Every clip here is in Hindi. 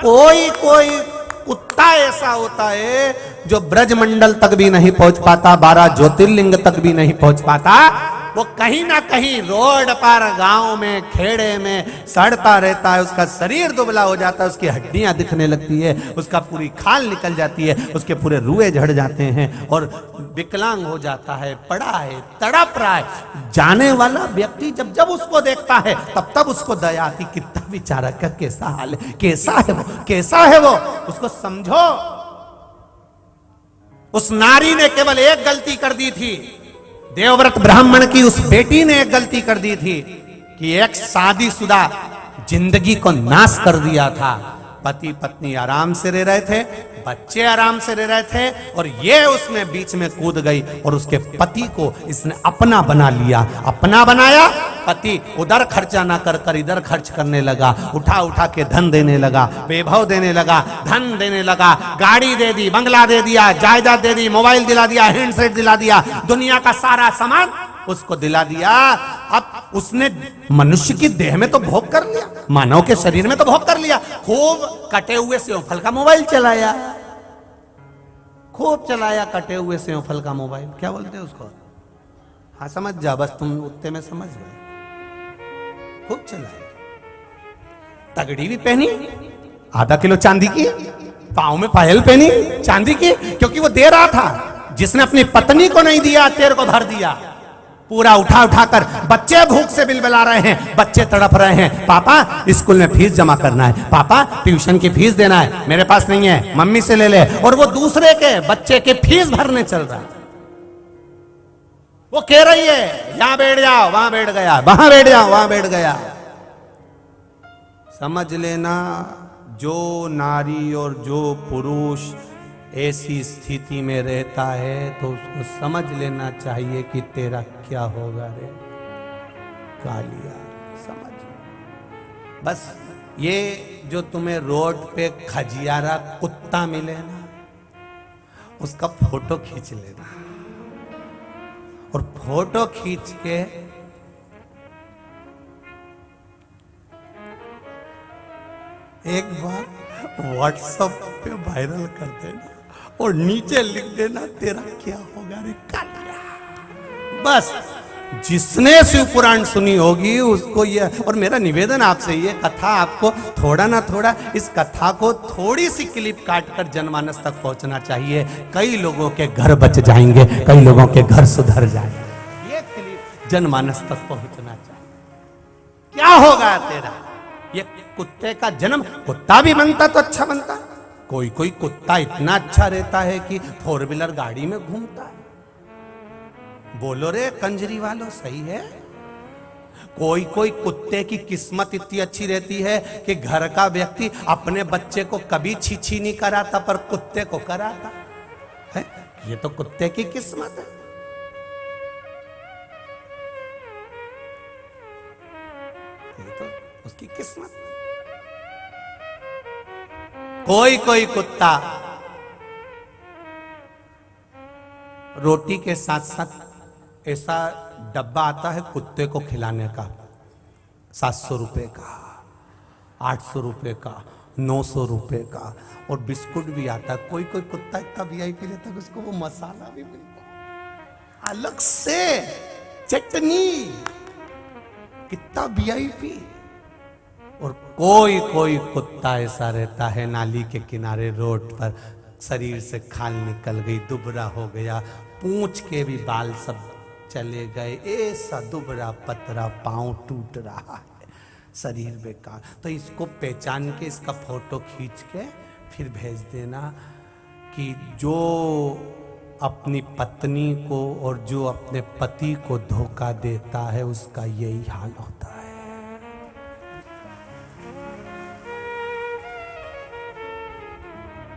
कोई कोई कुत्ता ऐसा होता है जो ब्रजमंडल तक भी नहीं पहुंच पाता, 12 ज्योतिर्लिंग तक भी नहीं पहुंच पाता, वो कहीं ना कहीं रोड पर, गांव में, खेड़े में सड़ता रहता है। उसका शरीर दुबला हो जाता है, उसकी हड्डियां दिखने लगती है, उसका पूरी खाल निकल जाती है, उसके पूरे रुए झड़ जाते हैं और विकलांग हो जाता है, पड़ा है, तड़प रहा है। जाने वाला व्यक्ति जब जब उसको देखता है तब तब उसको दया आती, कितना बेचारा का कैसा हाल है, कैसा है वो, कैसा है वो, उसको समझो। उस नारी ने केवल एक गलती कर दी थी, देवव्रत ब्राह्मण की उस बेटी ने एक गलती कर दी थी कि एक शादीशुदा जिंदगी को नाश कर दिया था। पति पत्नी आराम से रह रहे थे, बच्चे आराम से रह रहे थे, और ये उसमें बीच में कूद गई और उसके पति को इसने अपना बना लिया। अपना बनाया, पति उधर खर्चा ना कर कर इधर खर्च करने लगा, उठा उठा के धन देने लगा, वैभव देने लगा, धन देने लगा, गाड़ी दे दी, बंगला दे दिया, जायदाद दे दी, मोबाइल दिला दिया, हैंडसेट दिला दिया, दुनिया का सारा सामान उसको दिला दिया। अब उसने मनुष्य की देह में तो भोग कर लिया, मानव के शरीर में तो भोग कर लिया, खूब कटे हुए सेवफल का मोबाइल चलाया, खूब चलाया कटे हुए सेवफल का मोबाइल, क्या बोलते हैं उसको, हाँ समझ जा, बस तुम उतने में समझ गए। खूब चलाया, तगड़ी भी पहनी, आधा किलो चांदी की, पांव में पायल पहनी चांदी की, क्योंकि वो दे रहा था। जिसने अपनी पत्नी को नहीं दिया तेरे को भर दिया, पूरा उठा उठा कर। बच्चे भूख से बिलबिला रहे हैं, बच्चे तड़प रहे हैं, पापा स्कूल में फीस जमा करना है, पापा ट्यूशन की फीस देना है, मेरे पास नहीं है, मम्मी से ले ले। और वो दूसरे के बच्चे के फीस भरने चल रहा है। वो कह रही है यहां बैठ जाओ, वहां बैठ गया, वहां बैठ जाओ, वहां बैठ गया। समझ लेना, जो नारी और जो पुरुष ऐसी स्थिति में रहता है तो उसको समझ लेना चाहिए कि तेरा क्या होगा रे कालिया। समझ, बस ये जो तुम्हें रोड पे खजियारा कुत्ता मिले ना, उसका फोटो खींच लेना, और फोटो खींच के एक बार व्हाट्सएप पे वायरल कर देना और नीचे लिख देना तेरा क्या होगा रे कालिया। बस जिसने शिव पुराण सुनी होगी उसको ये, और मेरा निवेदन आपसे, ये कथा आपको थोड़ा ना थोड़ा, इस कथा को थोड़ी सी क्लिप काट कर जनमानस तक पहुंचना चाहिए। कई लोगों के घर बच जाएंगे, कई लोगों के घर सुधर जाएंगे। ये क्लिप जनमानस तक पहुंचना चाहिए। क्या होगा तेरा, ये कुत्ते का जन्म, कुत्ता भी बनता तो अच्छा बनता। कोई कोई कुत्ता इतना अच्छा रहता है कि 4 व्हीलर गाड़ी में घूमता है। बोलो रे कंजरी वालों, सही है। कोई कोई कुत्ते की किस्मत इतनी अच्छी रहती है कि घर का व्यक्ति अपने बच्चे को कभी छी नहीं कराता, पर कुत्ते को कराता है। ये तो कुत्ते की किस्मत है। ये तो उसकी किस्मत। कोई कोई कुत्ता रोटी के साथ साथ ऐसा डब्बा आता है कुत्ते को खिलाने का, 700 रुपए का, 800 रुपए का, 900 रुपए का, और बिस्कुट भी आता है। कोई कोई कुत्ता इतना VIP रहता है उसको वो मसाला भी मिलता है अलग से, चटनी, कितना VIP। और कोई कोई कुत्ता ऐसा रहता है नाली के किनारे रोड पर, शरीर से खाल निकल गई, दुबरा हो गया, पूंछ के भी बाल सब चले गए, ऐसा दुबरा पतरा, पांव टूट रहा है, शरीर बेकार। तो इसको पहचान के इसका फोटो खींच के फिर भेज देना कि जो अपनी पत्नी को और जो अपने पति को धोखा देता है उसका यही हाल होता है।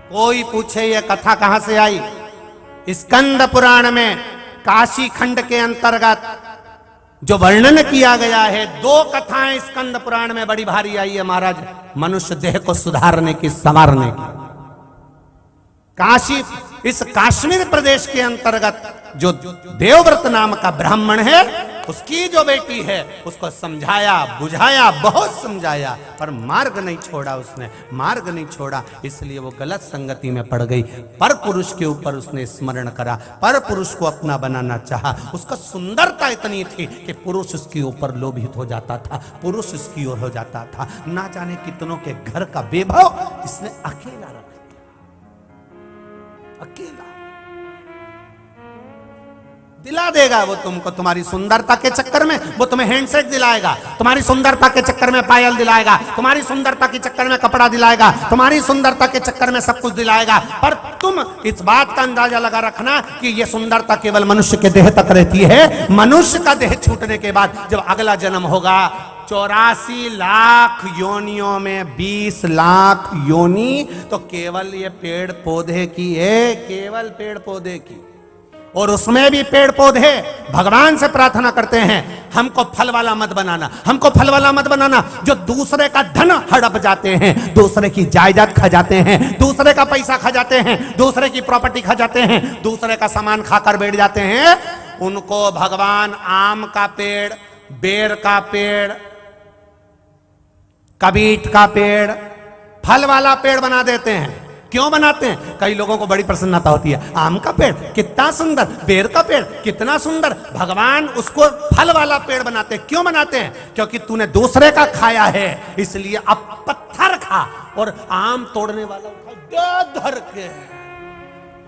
कोई पूछे ये कथा कहां से आई? स्कंद पुराण में काशी खंड के अंतर्गत जो वर्णन किया गया है, 2 कथाएं स्कंद पुराण में बड़ी भारी आई है महाराज, मनुष्य देह को सुधारने की, संवारने की। काशी, इस काश्मीर प्रदेश के अंतर्गत जो देवव्रत नाम का ब्राह्मण है, उसकी जो बेटी है उसको समझाया बुझाया, बहुत समझाया, पर मार्ग नहीं छोड़ा, उसने मार्ग नहीं छोड़ा, इसलिए वो गलत संगति में पड़ गई। पर पुरुष के ऊपर उसने स्मरण करा, पर पुरुष को अपना बनाना चाहा। उसका सुंदरता इतनी थी कि पुरुष उसके ऊपर लोभित हो जाता था, पुरुष उसकी ओर हो जाता था। ना जाने कितनों के घर का वैभव इसने अकेला रख दिया, अकेला। दिला देगा वो तुमको, तुम्हारी सुंदरता के चक्कर में वो तुम्हें हैंडसेट दिलाएगा, तुम्हारी सुंदरता के चक्कर में पायल दिलाएगा, तुम्हारी सुंदरता के चक्कर में कपड़ा दिलाएगा, तुम्हारी सुंदरता के चक्कर में सब कुछ दिलाएगा। पर तुम इस बात का अंदाजा लगा रखना कि ये सुंदरता केवल मनुष्य के देह तक रहती है। मनुष्य का देह छूटने के बाद जब अगला जन्म होगा, 84 लाख योनियों में 20 लाख योनि तो केवल ये पेड़ पौधे की है, केवल पेड़ पौधे की। और उसमें भी पेड़ पौधे भगवान से प्रार्थना करते हैं, हमको फल वाला मत बनाना, हमको फल वाला मत बनाना, जो दूसरे का धन हड़प जाते हैं, दूसरे की जायदाद खा जाते हैं, दूसरे का पैसा खा जाते हैं, दूसरे की प्रॉपर्टी खा जाते हैं, दूसरे का सामान खाकर बैठ जाते हैं, उनको भगवान आम का पेड़, बेर का पेड़, कबीट का पेड़, फल वाला पेड़ बना देते हैं। क्यों बनाते हैं? कई लोगों को बड़ी प्रसन्नता होती है, आम का पेड़ कितना सुंदर, बेर का पेड़ कितना सुंदर, भगवान उसको फल वाला पेड़ बनाते हैं। क्यों बनाते हैं? क्योंकि तूने दूसरे का खाया है, इसलिए अब पत्थर खा और आम तोड़ने वाला उठा धर के।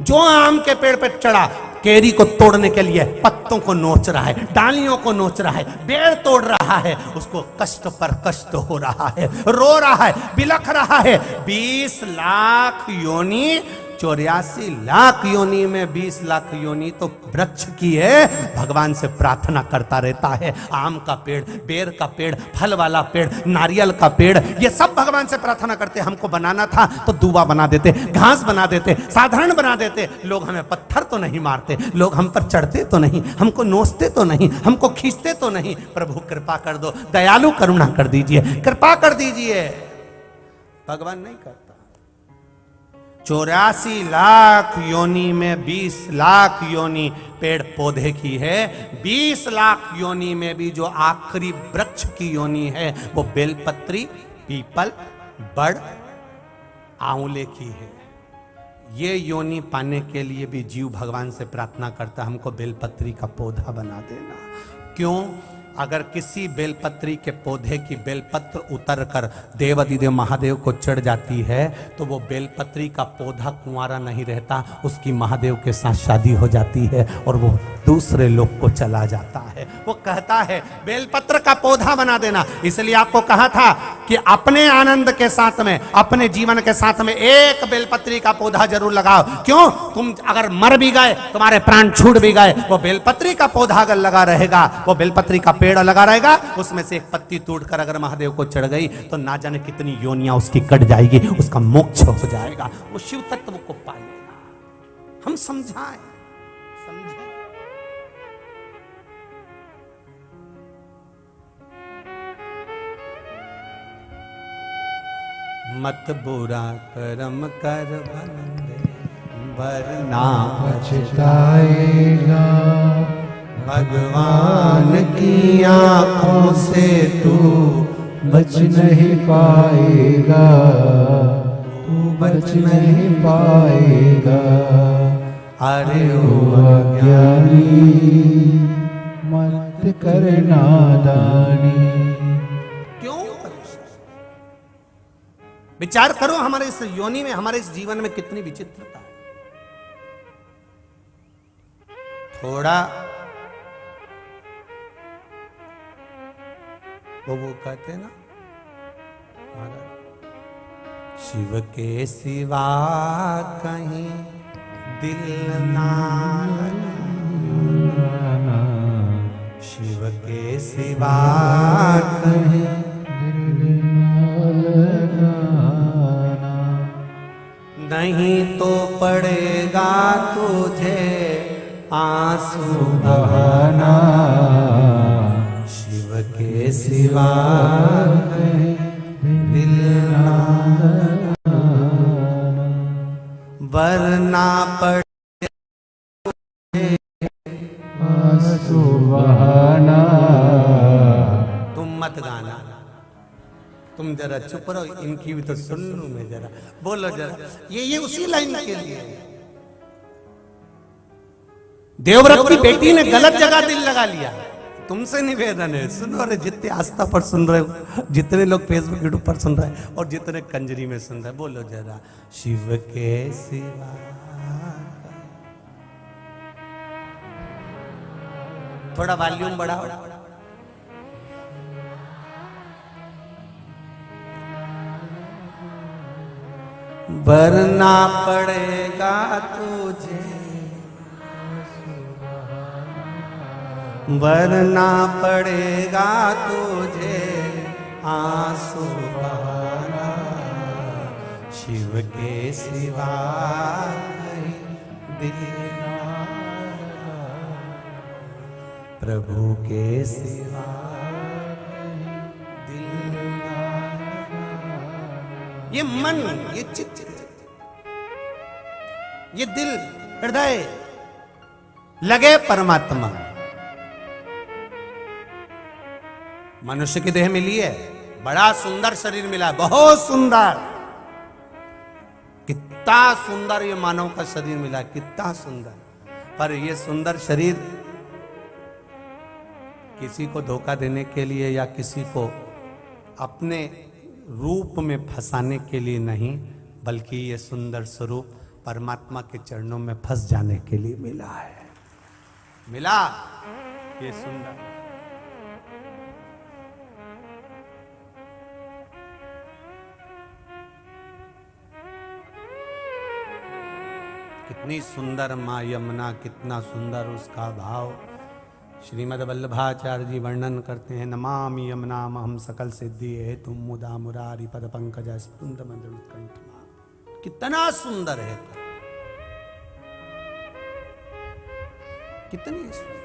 जो आम के पेड़ पे चढ़ा, केरी को तोड़ने के लिए पत्तों को नोच रहा है, डालियों को नोच रहा है, बेर तोड़ रहा है, उसको कष्ट पर कष्ट हो रहा है, रो रहा है, बिलख रहा है। 20 लाख योनि, 84 लाख योनि में 20 लाख योनि तो वृक्ष की है, भगवान से प्रार्थना करता रहता है। आम का पेड़, बेर का पेड़, फल वाला पेड़, नारियल का पेड़, ये सब भगवान से प्रार्थना करते। हमको बनाना था तो दूबा बना देते, घास बना देते, साधारण बना देते। लोग हमें पत्थर तो नहीं मारते, लोग हम पर चढ़ते तो नहीं, हमको नोचते तो नहीं, हमको खींचते तो नहीं। प्रभु कृपा कर दो, दयालु करुणा कर दीजिए, कृपा कर दीजिए। भगवान नहीं करता। 84 लाख योनि में 20 लाख योनि पेड़ पौधे की है, 20 लाख योनि में भी जो आखिरी वृक्ष की योनि है वो बेलपत्री, पीपल, बड़, आंवले की है। ये योनि पाने के लिए भी जीव भगवान से प्रार्थना करता, हमको बेलपत्री का पौधा बना देना। क्यों? अगर किसी बेलपत्री के पौधे की बेलपत्र उतर कर देवाधिदेव महादेव को चढ़ जाती है तो वो बेलपत्री का पौधा कुंवारा नहीं रहता, उसकी महादेव के साथ शादी हो जाती है और वो दूसरे लोग को चला जाता है। वो कहता है बेलपत्र का पौधा बना देना। इसलिए आपको कहा था कि अपने आनंद के साथ में, अपने जीवन के साथ में एक बेलपत्री का पौधा जरूर लगाओ। क्यों? तुम अगर मर भी गए, तुम्हारे प्राण छूट भी गए, वो बेलपत्री का पौधा अगर लगा रहेगा, वो बेलपत्री का पेड़ लगा रहेगा, उसमें से एक पत्ती टूटकर अगर महादेव को चढ़ गई तो ना जाने कितनी योनियां उसकी कट जाएगी, उसका मोक्ष हो जाएगा, वो शिव तत्व को पा लेगा। हम समझाएं, समझें। मत बुरा कर्म कर बंदे, वरना पछताएगा। भगवान की आंखों से तू बच नहीं पाएगा, तू बच नहीं पाएगा। अरे ओ अज्ञानी मत कर नादानी। क्यों? विचार करो, हमारे इस योनि में, हमारे इस जीवन में कितनी विचित्रता है। थोड़ा वो कहते हैं ना, शिव के सिवा कहीं दिल ना लगाना, शिव के सिवा कहीं दिल ना लगाना, नहीं तो पड़ेगा तुझे आंसू बहाना, शिव के सिवा दिल ना वरना पड़े आंसू बहाना, चुप रहो, इनकी भी तो सुन लूं मैं जरा, बोलो जरा। ये उसी लाइन के लिए है। देवव्रत की बेटी ने गलत जगह दिल लगा लिया। तुमसे निवेदन है, सुनो। अरे जितने आस्था पर सुन रहे हो, जितने लोग फेसबुक यूट्यूब पर सुन रहे हैं और जितने कंजरी में सुन रहे हैं, बोलो जरा, शिव के सिवा। थोड़ा वॉल्यूम बढ़ाओ। भरना पड़ेगा तुझे, भरना पड़ेगा तुझे आंसू बहाना, शिव के सिवा दिल प्रभु के सिवा दिल। ये मन, ये चित्त, ये दिल, हृदय लगे परमात्मा। मनुष्य की देह मिली है, बड़ा सुंदर शरीर मिला है, बहुत सुंदर। कितना सुंदर ये मानव का शरीर मिला है, कितना सुंदर। पर ये सुंदर शरीर किसी को धोखा देने के लिए या किसी को अपने रूप में फंसाने के लिए नहीं, बल्कि ये सुंदर स्वरूप परमात्मा के चरणों में फंस जाने के लिए मिला है। मिला ये सुंदर। कितनी सुंदर मां यमुना, कितना सुंदर उसका भाव। श्रीमद् वल्लभाचार्य जी वर्णन करते हैं, नमामि यमुनाम हम सकल सिद्धि है तुम मुदा मुरारी पद पंकज स्फुंद मंदिर उत्कंठ। कितना सुंदर है, कितनी सुंदर।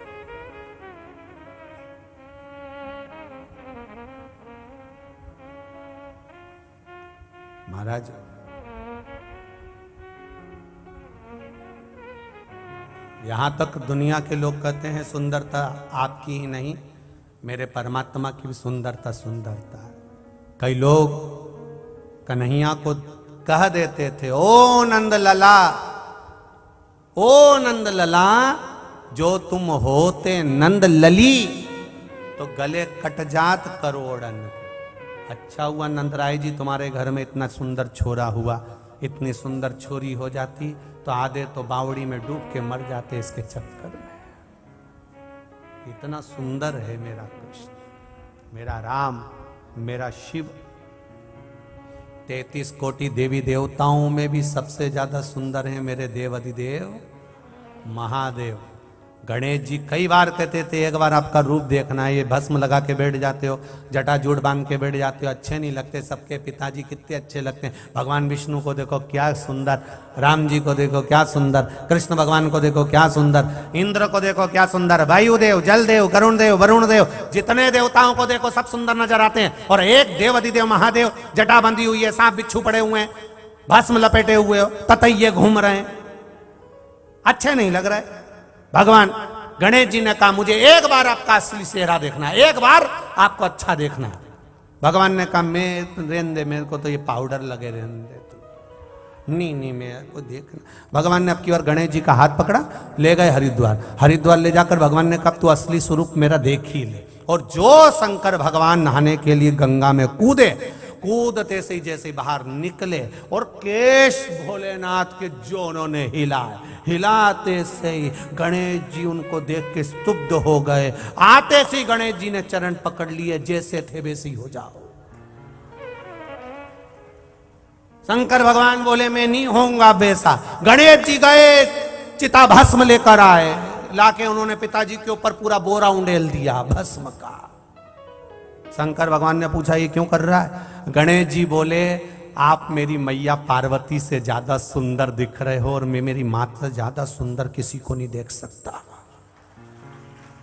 महाराज यहां तक दुनिया के लोग कहते हैं सुंदरता आपकी ही नहीं, मेरे परमात्मा की भी सुंदरता सुंदरता है। कई लोग कन्हैया को कह देते थे, ओ नंद लला, ओ नंद लला, जो तुम होते नंद लली तो गले कट जात करोड़न। अच्छा हुआ नंदराय जी तुम्हारे घर में इतना सुंदर छोरा हुआ, इतनी सुंदर छोरी हो जाती तो आधे तो बावड़ी में डूब के मर जाते इसके चक्कर में। इतना सुंदर है मेरा कृष्ण, मेरा राम, मेरा शिव। 33 कोटि देवी देवताओं में भी सबसे ज्यादा सुंदर है मेरे देवाधिदेव महादेव। गणेश जी कई बार कहते थे एक बार आपका रूप देखना है। ये भस्म लगा के बैठ जाते हो, जटाजूट बांध के बैठ जाते हो, अच्छे नहीं लगते। सबके पिताजी कितने अच्छे लगते हैं। भगवान विष्णु को देखो क्या सुंदर, राम जी को देखो क्या सुंदर, कृष्ण भगवान को देखो क्या सुंदर, इंद्र को देखो क्या सुंदर, वायुदेव, जलदेव, गरुण देव, वरुण देव, जितने देवताओं को देखो सब सुंदर नजर आते हैं। और एक देव अधिदेव महादेव, जटा बंधी हुई है, सांप बिच्छू पड़े हुए हैं, भस्म लपेटे हुए हो, ततैये घूम रहे हैं, अच्छे नहीं लग रहे। भगवान गणेश जी ने कहा मुझे एक बार आपका असली चेहरा देखना है, एक बार आपको अच्छा देखना है। भगवान ने कहा मैं रहने दे, मेरे को तो ये पाउडर लगे रहने दे। नहीं नहीं मेरे को देखना। भगवान ने अब की बार गणेश जी का हाथ पकड़ा, ले गए हरिद्वार। हरिद्वार ले जाकर भगवान ने कहा तू असली स्वरूप मेरा देख ही ले। और जो शंकर भगवान नहाने के लिए गंगा में कूदे, कूदते से ही जैसे बाहर निकले और केश भोलेनाथ के जो उन्होंने हिलाए, हिलाते से ही गणेश जी उनको देख के स्तुब्ध हो गए। आते से गणेश जी ने चरण पकड़ लिए, जैसे थे वैसे ही हो जाओ। शंकर भगवान बोले मैं नहीं होऊंगा वैसा। गणेश जी गए, चिता भस्म लेकर आए, लाके उन्होंने पिताजी के ऊपर पूरा बोरा उंडेल दिया भस्म का। शंकर भगवान ने पूछा ये क्यों कर रहा है? गणेश जी बोले आप मेरी मैया पार्वती से ज्यादा सुंदर दिख रहे हो और मैं मेरी माता से ज्यादा सुंदर किसी को नहीं देख सकता।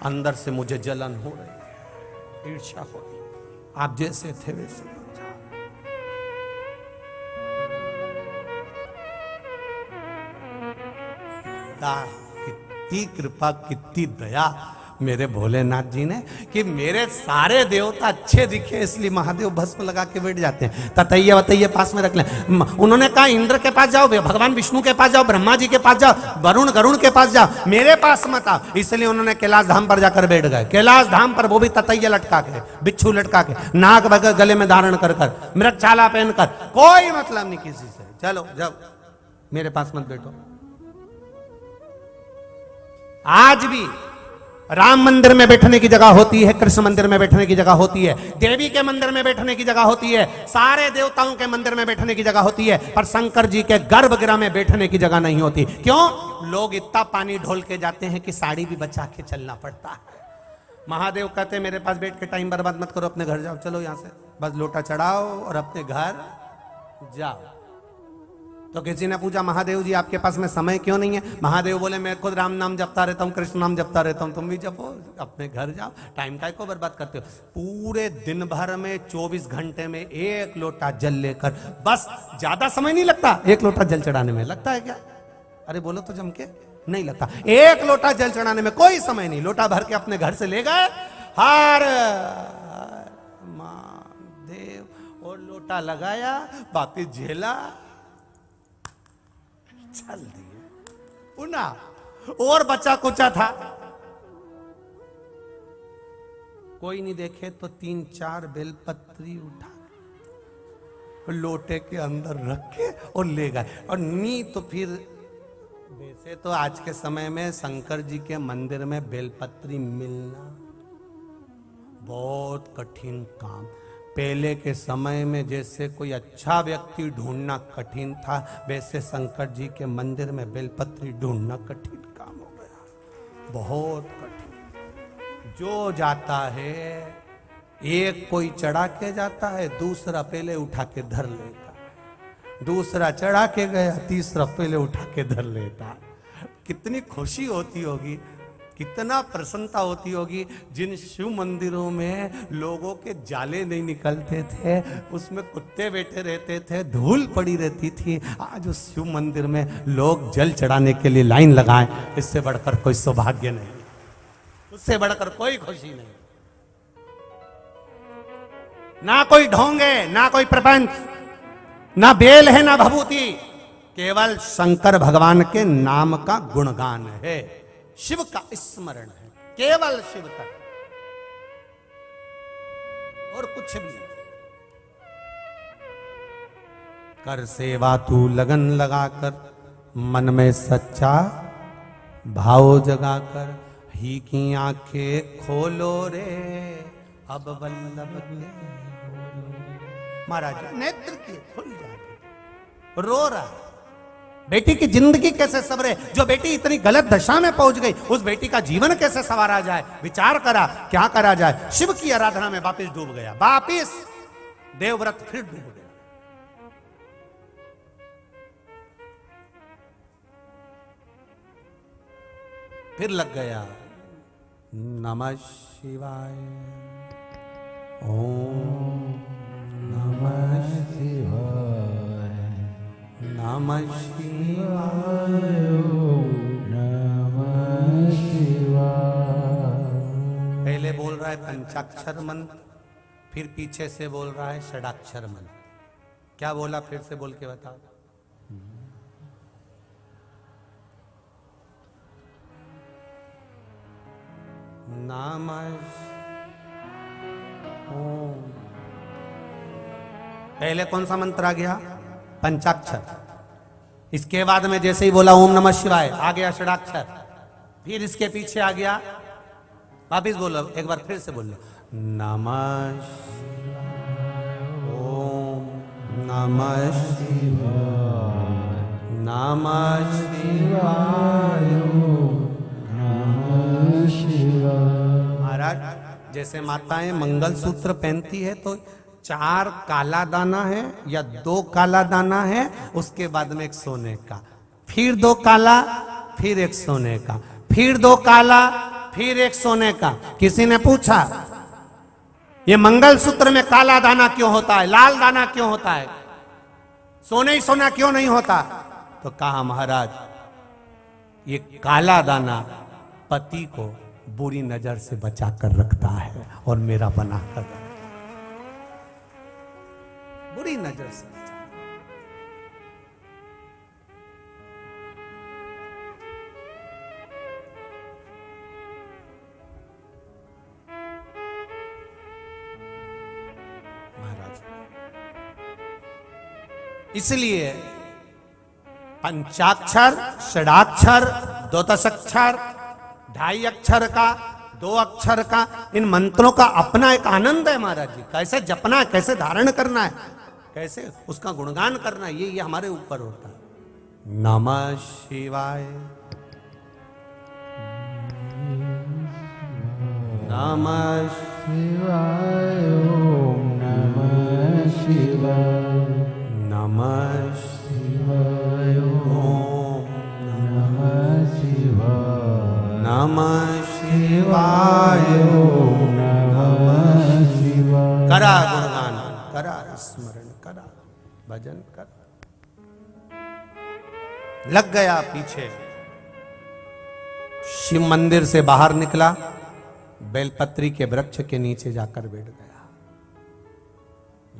अंदर से मुझे जलन हो रही है, ईर्ष्या हो रही। आप जैसे थे वैसे हो जाओ। कितनी कृपा, कितनी दया। मेरे भोलेनाथ जी ने कि मेरे सारे देवता अच्छे दिखे इसलिए महादेव भस्म लगा के बैठ जाते हैं। ततैया वतैया पास में रख लें। उन्होंने कहा इंद्र के पास जाओ, भगवान विष्णु के पास जाओ, ब्रह्मा जी के पास जाओ, वरुण गरुण के पास जाओ, मेरे पास मत आओ। इसलिए उन्होंने कैलाश धाम पर जाकर बैठ गए। कैलाश धाम पर वो भी ततैया लटका के, बिच्छू लटका के, नाग गले में धारण कर कर, मृगछाला पहनकर, कोई मतलब नहीं किसी से। चलो जब मेरे पास मत बैठो। आज भी राम मंदिर में बैठने की जगह होती है, कृष्ण मंदिर में बैठने की जगह होती है, देवी के मंदिर में बैठने की जगह होती है, सारे देवताओं के मंदिर में बैठने की जगह होती है, पर शंकर जी के गर्भगृह में बैठने की जगह नहीं होती। क्यों? लोग इतना पानी ढोल के जाते हैं कि साड़ी भी बचा के चलना पड़ता है। महादेव कहते हैं मेरे पास बैठ के टाइम बर्बाद मत करो, अपने घर जाओ। चलो यहां से बस लोटा चढ़ाओ और अपने घर जाओ। तो किसी ने पूछा महादेव जी आपके पास में समय क्यों नहीं है? महादेव बोले मैं खुद राम नाम जपता रहता हूँ, कृष्ण नाम जपता रहता हूँ, तुम भी जपो, अपने घर जाओ, टाइम काय को बर्बाद करते हो। पूरे दिन भर में 24 घंटे में 1 लोटा जल लेकर, बस ज्यादा समय नहीं लगता 1 लोटा जल चढ़ाने में। लगता है क्या? अरे बोलो तो जम के, नहीं लगता। 1 लोटा जल चढ़ाने में कोई समय नहीं। लोटा भर के अपने घर से ले गए, हर महादेव, और लोटा लगाया, वापिस झेला, चल दिए पुनः। और बचा कुचा था, कोई नहीं देखे तो 3-4 बेलपत्री उठा लोटे के अंदर रख के और ले गए। और नी तो फिर वैसे तो आज के समय में शंकर जी के मंदिर में बेलपत्री मिलना बहुत कठिन काम। पहले के समय में जैसे कोई अच्छा व्यक्ति ढूंढना कठिन था, वैसे शंकर जी के मंदिर में बेलपत्री ढूंढना कठिन काम हो गया, बहुत कठिन। जो जाता है, एक कोई चढ़ा के जाता है, दूसरा पहले उठा के धर लेता, दूसरा चढ़ा के गया, तीसरा पहले उठा के धर लेता। कितनी खुशी होती होगी, कितना प्रसन्नता होती होगी। जिन शिव मंदिरों में लोगों के जाले नहीं निकलते थे, उसमें कुत्ते बैठे रहते थे, धूल पड़ी रहती थी, आज उस शिव मंदिर में लोग जल चढ़ाने के लिए लाइन लगाएं, इससे बढ़कर कोई सौभाग्य नहीं, उससे बढ़कर कोई खुशी नहीं। ना कोई ढोंगे, ना कोई प्रपंच, ना बेल है, ना भभूति, केवल शंकर भगवान के नाम का गुणगान है, शिव का स्मरण है, केवल शिव तक, और कुछ भी नहीं। कर सेवा तू लगन लगाकर, मन में सच्चा भाव जगाकर, ही की आंखें खोलो रे अब वल्लभ के। महाराज नेत्र की खुल जाए, रो रहा है, बेटी की जिंदगी कैसे सवरे, जो बेटी इतनी गलत दशा में पहुंच गई, उस बेटी का जीवन कैसे संवारा जाए। विचार करा क्या करा जाए। शिव की आराधना में वापिस डूब गया, वापिस देवव्रत फिर डूब गया। फिर लग गया नमः शिवाय, ओम नमः शिवाय, नमः शिवाय, नमः शिवाय। पहले बोल रहा है पंचाक्षर मंत्र, फिर पीछे से बोल रहा है षडाक्षर मंत्र। क्या बोला फिर से बोल के बताओ। नमः ओम। पहले कौन सा मंत्र आ गया? पंचाक्षर। इसके बाद में जैसे ही बोला ओम नमः शिवाय, आ गया षडाक्षर। फिर इसके पीछे आ गया, वापिस बोलो, एक बार फिर से बोलो, नमः ओम नमः शिवाय, नमः शिवाय, नमः शिवाय। महाराज जैसे माताएं मंगलसूत्र पहनती है तो 4 काला दाना है या 2 काला दाना है, उसके बाद में 1 सोने का, फिर 2 काला, फिर 1 सोने का, फिर 2 काला, फिर 1 सोने का। किसी ने पूछा ये मंगलसूत्र में काला दाना क्यों होता है, लाल दाना क्यों होता है, सोने ही सोना क्यों नहीं होता? तो कहा महाराज ये काला दाना पति को बुरी नजर से बचा कर रखता है और मेरा बना कर रखता है। बुरी नजर से बचा। महाराज इसलिए पंचाक्षर, षडाक्षर, द्योतशाक्षर, 2.5 अक्षर का, 2 अक्षर का, इन मंत्रों का अपना एक आनंद है महाराज जी। कैसे जपना है, कैसे धारण करना है, कैसे उसका गुणगान करना है, ये हमारे ऊपर होता है। नमः शिवाय, नमः शिवाय, ओम नमः शिवाय, नमः शिवाय, ओम नमः शिवाय, नमः शिवाय, ओम नमः शिवाय। करा गुणगान, करा स्मरण, करा भजन, कर। लग गया पीछे, शिव मंदिर से बाहर निकला, बेलपत्री के वृक्ष के नीचे जाकर बैठ गया।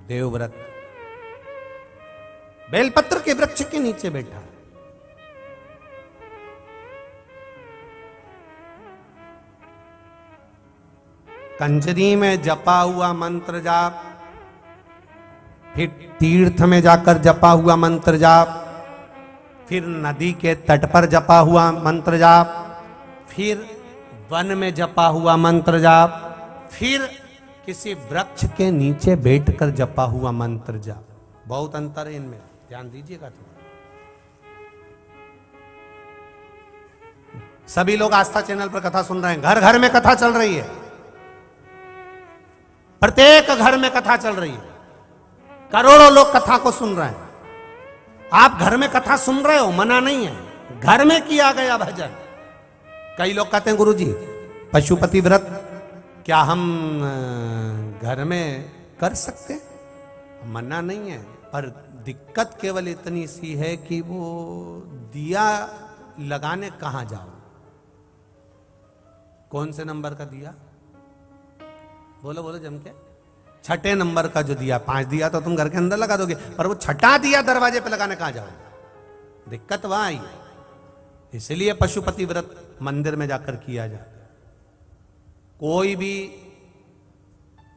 देवव्रत बेलपत्र के वृक्ष के नीचे बैठा। कंजरी में जपा हुआ मंत्र जाप, फिर तीर्थ में जाकर जपा हुआ मंत्र जाप, फिर नदी के तट पर जपा हुआ मंत्र जाप, फिर वन में जपा हुआ मंत्र जाप, फिर किसी वृक्ष के नीचे बैठकर जपा हुआ मंत्र जाप। बहुत अंतर है इनमें, ध्यान दीजिएगा। तो सभी लोग आस्था चैनल पर कथा सुन रहे हैं, घर घर में कथा चल रही है, प्रत्येक घर में कथा चल रही है, करोड़ों लोग कथा को सुन रहे हैं। आप घर में कथा सुन रहे हो, मना नहीं है, घर में किया गया भजन। कई लोग कहते हैं गुरुजी पशुपति व्रत क्या हम घर में कर सकते हैं? मना नहीं है, पर दिक्कत केवल इतनी सी है कि वो दिया लगाने कहां जाओ। कौन से नंबर का दिया? बोलो बोलो जम के। छठे नंबर का जो दिया, 5 दिया तो तुम घर के अंदर लगा दोगे, पर वो छठा दिया दरवाजे पे लगाने कहां जाओगे? दिक्कत वहां आई है। इसलिए पशुपति व्रत मंदिर में जाकर किया जाता है। कोई भी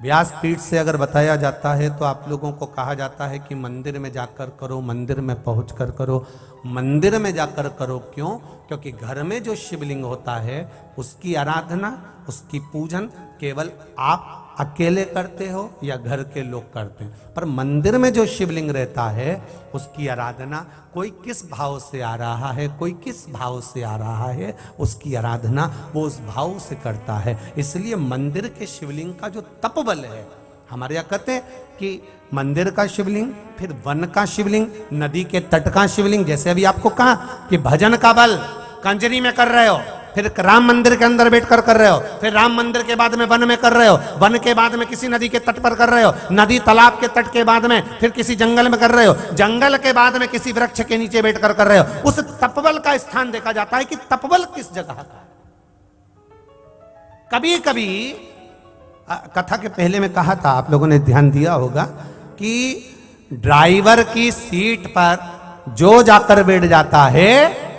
व्यासपीठ से अगर बताया जाता है तो आप लोगों को कहा जाता है कि मंदिर में जाकर करो, मंदिर में पहुंचकर करो। मंदिर में जाकर करो क्यों? क्योंकि घर में जो शिवलिंग होता है उसकी आराधना, उसकी पूजन केवल आप अकेले करते हो या घर के लोग करते हैं, पर मंदिर में जो शिवलिंग रहता है उसकी आराधना कोई किस भाव से आ रहा है, कोई किस भाव से आ रहा है, उसकी आराधना वो उस भाव से करता है। इसलिए मंदिर के शिवलिंग का जो तपबल है, हमारे यहाँ कहते हैं कि मंदिर का शिवलिंग, फिर वन का शिवलिंग, नदी के तट का शिवलिंग। जैसे अभी आपको कहा कि भजन का बल कंजरी में कर रहे हो, फिर राम मंदिर के अंदर बैठकर कर रहे हो, फिर राम मंदिर के बाद में वन में कर रहे हो, वन के बाद में किसी नदी के तट पर कर रहे हो, नदी तालाब के तट के बाद में फिर किसी जंगल में कर रहे हो, जंगल के बाद में किसी वृक्ष के नीचे बैठकर कर रहे हो। उस तपबल का स्थान देखा जाता है कि तपबल किस जगह का है। कभी कभी कथा के पहले में कहा था, आप लोगों ने ध्यान दिया होगा कि ड्राइवर की सीट पर जो जाकर बैठ जाता है,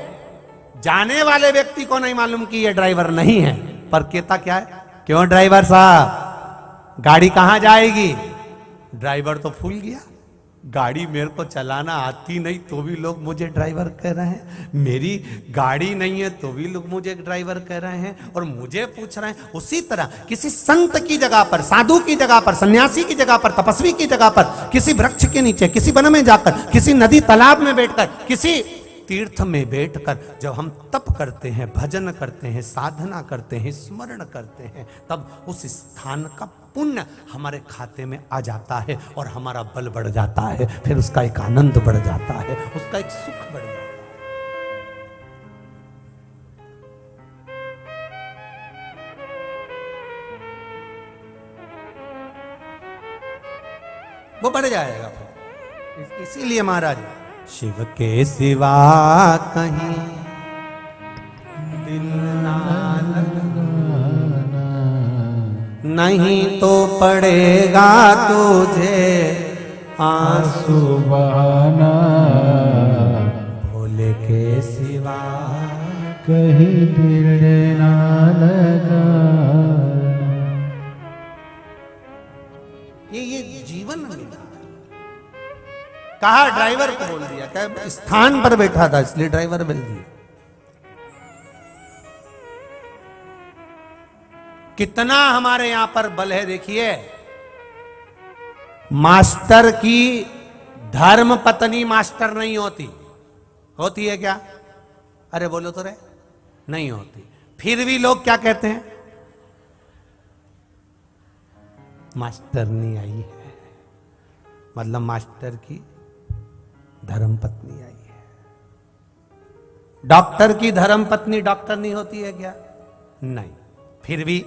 जाने वाले व्यक्ति को नहीं मालूम कि ये ड्राइवर नहीं है, पर कहता क्या है, क्यों ड्राइवर साहब गाड़ी कहां जाएगी? ड्राइवर तो फूल गया, गाड़ी मेरे को चलाना आती नहीं तो भी लोग मुझे ड्राइवर कह रहे हैं, मेरी गाड़ी नहीं है तो भी लोग मुझे ड्राइवर कह रहे हैं और मुझे पूछ रहे हैं। उसी तरह किसी संत की जगह पर, साधु की जगह पर, सन्यासी की जगह पर, तपस्वी की जगह पर, किसी वृक्ष के नीचे, किसी वन में जाकर, किसी नदी तालाब में बैठकर, किसी तीर्थ में बैठकर जब हम तप करते हैं, भजन करते हैं, साधना करते हैं, स्मरण करते हैं, तब उस स्थान का पुण्य हमारे खाते में आ जाता है और हमारा बल बढ़ जाता है, फिर उसका एक आनंद बढ़ जाता है, उसका एक सुख बढ़ जाता है। वो बढ़ जाएगा फिर। इसीलिए महाराज शिव के सिवा कहीं दिल ना लगा, नहीं तो पड़ेगा तुझे आंसू आंसू बहाना भोले के सिवा। कहीं दिल ना लगा। ये जीवन मिला। कहा ड्राइवर को बोल दिया, क्या स्थान पर बैठा था इसलिए ड्राइवर बोल दिया। कितना हमारे यहां पर बल है देखिए। मास्टर की धर्म पत्नी मास्टर नहीं होती। होती है क्या? अरे बोलो तो रे, नहीं होती। फिर भी लोग क्या कहते हैं? मास्टरनी आई है, मतलब मास्टर की धर्म पत्नी आई है। डॉक्टर की धर्म पत्नी डॉक्टर नहीं होती है क्या? नहीं। फिर भी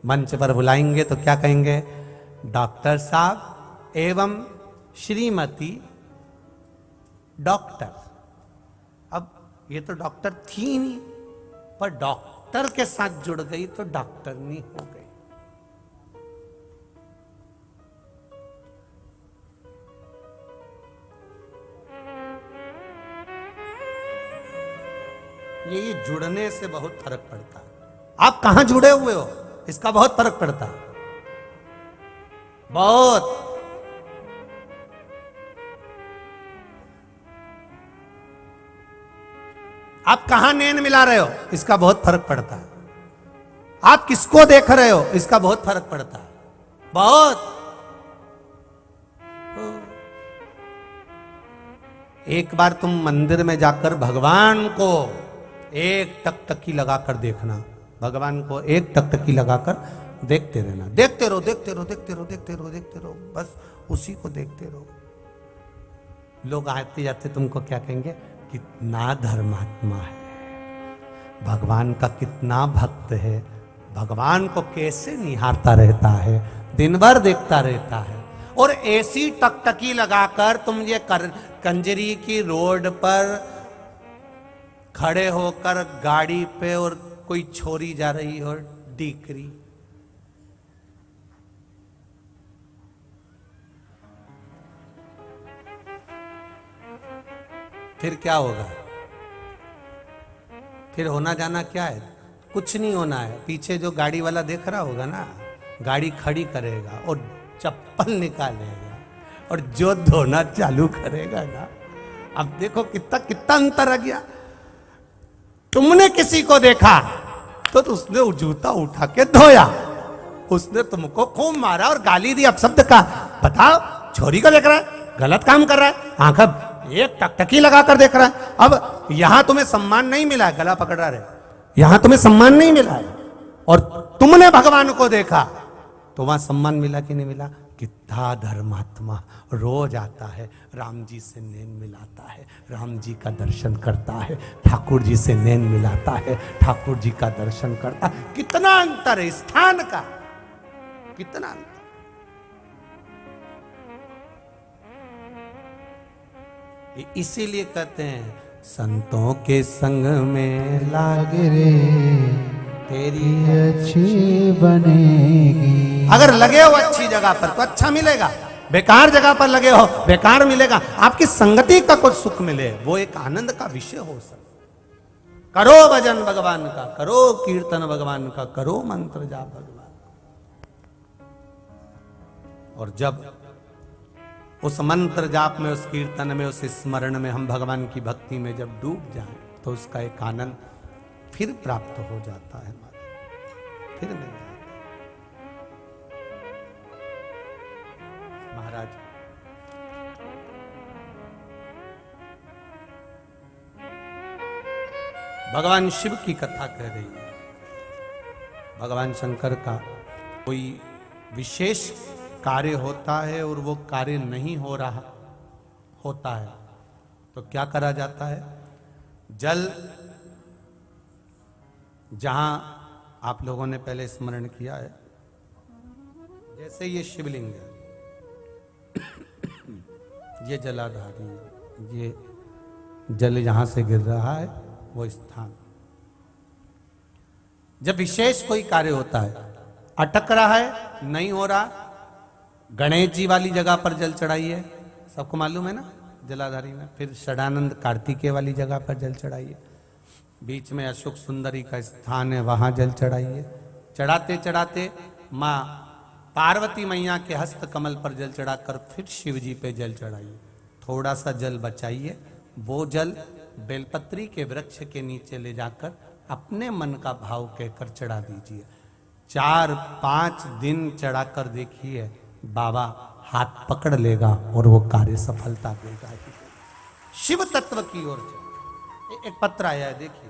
मंच पर बुलाएंगे तो क्या कहेंगे? डॉक्टर साहब एवं श्रीमती डॉक्टर। अब ये तो डॉक्टर थी ही नहीं, पर डॉक्टर के साथ जुड़ गई तो डॉक्टरनी हो गई। ये जुड़ने से बहुत फर्क पड़ता है। आप कहां जुड़े हुए हो इसका बहुत फर्क पड़ता है, बहुत। आप कहां नैन मिला रहे हो इसका बहुत फर्क पड़ता है। आप किसको देख रहे हो इसका बहुत फर्क पड़ता है, बहुत। एक बार तुम मंदिर में जाकर भगवान को एक टकटकी लगाकर देखना, भगवान को एक टकटकी लगाकर देखते रहना। देखते रहो, देखते रहो, देखते रहो, देखते रहो, देखते रहो, बस उसी को देखते रहो। लोग आते जाते तुमको क्या कहेंगे? कितना धर्मात्मा है, भगवान का कितना भक्त है, भगवान को कैसे निहारता रहता है, दिन भर देखता रहता है। और ऐसी टकटकी लगाकर तुम ये कंजरी की रोड पर खड़े होकर गाड़ी पे और कोई छोरी जा रही हो डीकरी, फिर क्या होगा? फिर होना जाना क्या है? कुछ नहीं होना है। पीछे जो गाड़ी वाला देख रहा होगा ना, गाड़ी खड़ी करेगा और चप्पल निकालेगा और जो धोना चालू करेगा ना, अब देखो कितना कितना अंतर आ गया। तुमने किसी को देखा तो उसने जूता उठा के धोया, उसने तुमको खूब मारा और गाली दी, अपशब्द का। बताओ, छोरी को देख रहा है, गलत काम कर रहा है, आंख एक टकटकी लगाकर देख रहा है। अब यहां तुम्हें सम्मान नहीं मिला है, गला पकड़ रहा है, यहां तुम्हें सम्मान नहीं मिला है, और तुमने भगवान को देखा तो वहां सम्मान मिला कि नहीं मिला? कितना धर्मात्मा रोज आता है, राम जी से नैन मिलाता है, राम जी का दर्शन करता है, ठाकुर जी से नैन मिलाता है, ठाकुर जी का दर्शन करता है। कितना अंतर है स्थान का, कितना अंतर। इसीलिए कहते हैं संतों के संग में लाग रे तेरी अच्छी बनेगी। अगर लगे हो अच्छी जगह पर तो अच्छा मिलेगा, बेकार जगह पर लगे हो बेकार मिलेगा। आपकी संगति का कुछ सुख मिले वो एक आनंद का विषय हो सकता। करो भजन भगवान का, करो कीर्तन भगवान का, करो मंत्र जाप भगवान। और जब उस मंत्र जाप में, उस कीर्तन में, उस स्मरण में हम भगवान की भक्ति में जब डूब जाएं तो उसका एक आनंद फिर प्राप्त हो जाता है हमारा, फिर मिल जाता है। महाराज भगवान शिव की कथा कह रही है। भगवान शंकर का कोई विशेष कार्य होता है और वो कार्य नहीं हो रहा होता है तो क्या करा जाता है? जल, जहां आप लोगों ने पहले स्मरण किया है, जैसे ये शिवलिंग है, ये जलाधारी है, ये जल यहां से गिर रहा है, वो स्थान। जब विशेष कोई कार्य होता है, अटक रहा है, नहीं हो रहा, गणेश जी वाली जगह पर जल चढ़ाइए, सबको मालूम है ना जलाधारी में। फिर षडानंद कार्तिकेय वाली जगह पर जल चढ़ाइए, बीच में अशोक सुंदरी का स्थान है, वहां जल चढ़ाइए। चढ़ाते चढ़ाते माँ पार्वती मैया के हस्त कमल पर जल चढ़ाकर फिर शिव जी पे जल चढ़ाइए। थोड़ा सा जल बचाइए, वो जल बेलपत्री के वृक्ष के नीचे ले जाकर अपने मन का भाव कहकर चढ़ा दीजिए। 4-5 दिन चढ़ाकर देखिए, बाबा हाथ पकड़ लेगा और वो कार्य सफलता देगा ही देगा। शिव तत्व की ओर से एक पत्र आया है, देखिए।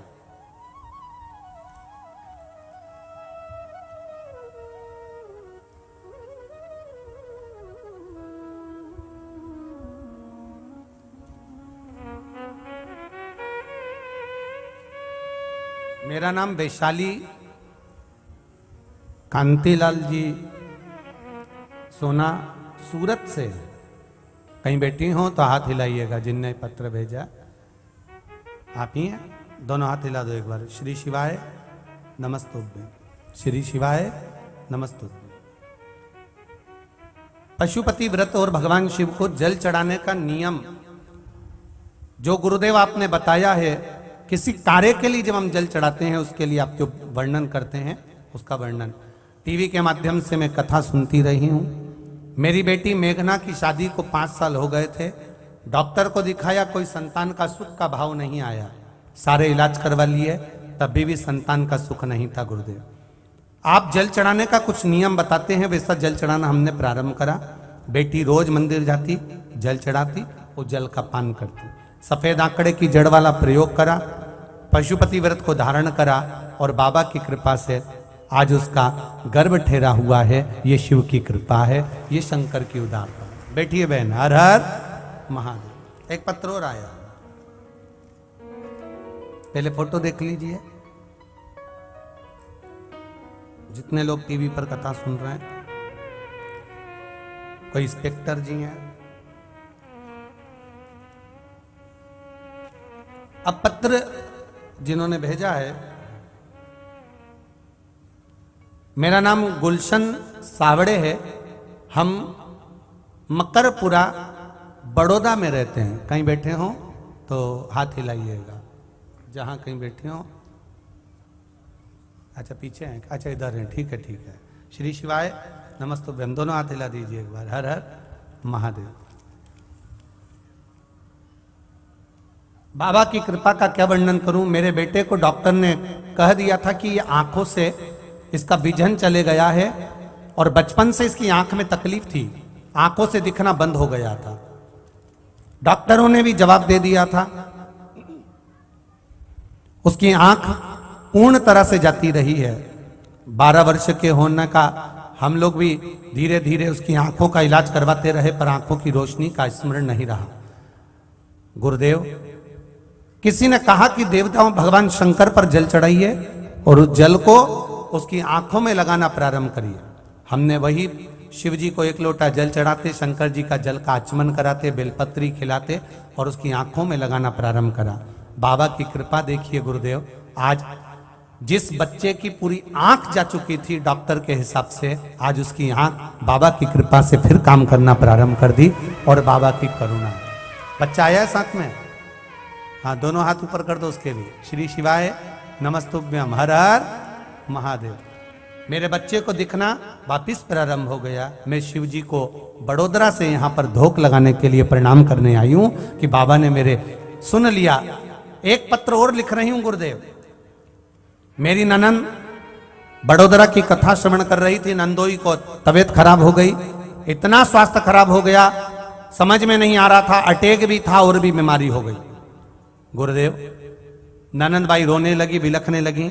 मेरा नाम वैशाली कांतिलाल जी सोना सूरत से। कहीं बैठी हो तो हाथ हिलाइएगा जिनने पत्र भेजा। आप ही हैं? दोनों हाथ हिला दो एक बार। श्री शिवाय नमस्तुभ्यं, श्री शिवाय नमस्तुभ्यं। पशुपति व्रत और भगवान शिव को जल चढ़ाने का नियम जो गुरुदेव आपने बताया है, किसी कार्य के लिए जब हम जल चढ़ाते हैं उसके लिए आप जो वर्णन करते हैं उसका वर्णन टीवी के माध्यम से मैं कथा सुनती रही हूं। मेरी बेटी मेघना की शादी को 5 साल हो गए थे। डॉक्टर को दिखाया, कोई संतान का सुख का भाव नहीं आया। सारे इलाज करवा लिए, तभी भी संतान का सुख नहीं था। गुरुदेव आप जल चढ़ाने का कुछ नियम बताते हैं, वैसा जल चढ़ाना हमने प्रारंभ करा। बेटी रोज मंदिर जाती, जल चढ़ाती, वो जल का पान करती। सफेद आंकड़े की जड़ वाला प्रयोग करा, पशुपति व्रत को धारण करा और बाबा की कृपा से आज उसका गर्भ ठहरा हुआ है। ये शिव की कृपा है, ये शंकर की उदारता। बैठिए बहन। हर हर महादेव। एक पत्र और आया, पहले फोटो देख लीजिए। जितने लोग टीवी पर कथा सुन रहे हैं, कोई इंस्पेक्टर जी हैं। अब पत्र जिन्होंने भेजा है, मेरा नाम गुलशन सावड़े है। हम मकरपुरा बड़ौदा में रहते हैं। कहीं बैठे हो तो हाथ हिलाइएगा, जहां कहीं बैठे हो। अच्छा पीछे हैं, अच्छा इधर हैं, ठीक है ठीक है। श्री शिवाय नमस्तुभ्यं। दोनों हाथ हिला दीजिए एक बार। हर हर महादेव। बाबा की कृपा का क्या वर्णन करूं। मेरे बेटे को डॉक्टर ने कह दिया था कि ये आंखों से इसका विजन चले गया है और बचपन से इसकी आंख में तकलीफ थी, आंखों से दिखना बंद हो गया था। डॉक्टरों ने भी जवाब दे दिया था, उसकी आंख पूर्ण तरह से जाती रही है। 12 वर्ष के होने का हम लोग भी धीरे धीरे उसकी आंखों का इलाज करवाते रहे, पर आंखों की रोशनी का स्मरण नहीं रहा। गुरुदेव किसी ने कहा कि देवताओं भगवान शंकर पर जल चढ़ाइए और उस जल को उसकी आंखों में लगाना प्रारंभ करिए। हमने वही शिव जी को 1 लोटा जल चढ़ाते, शंकर जी का जल का आचमन कराते, बेलपत्री खिलाते और उसकी आंखों में लगाना प्रारंभ करा। बाबा की कृपा देखिए गुरुदेव, आज जिस बच्चे की पूरी आंख जा चुकी थी डॉक्टर के हिसाब से, आज उसकी आंख बाबा की कृपा से फिर काम करना प्रारंभ कर दी और बाबा की करुणा। बच्चा आया है साथ में? हाँ, दोनों हाथ ऊपर कर दो उसके लिए। श्री शिवाय नमस्तुभ्यं। हर हर महादेव। मेरे बच्चे को दिखना वापिस प्रारंभ हो गया। मैं शिव जी को बड़ोदरा से यहाँ पर धोख लगाने के लिए प्रणाम करने आई हूँ कि बाबा ने मेरे सुन लिया। एक पत्र और लिख रही हूँ गुरुदेव। मेरी ननन बड़ोदरा की कथा श्रवण कर रही थी। नंदोई को तबीयत खराब हो गई, इतना स्वास्थ्य खराब हो गया, समझ में नहीं आ रहा था, अटैक भी था और भी बीमारी हो गई। गुरुदेव ननंद बाई रोने लगी, बिलखने लगी,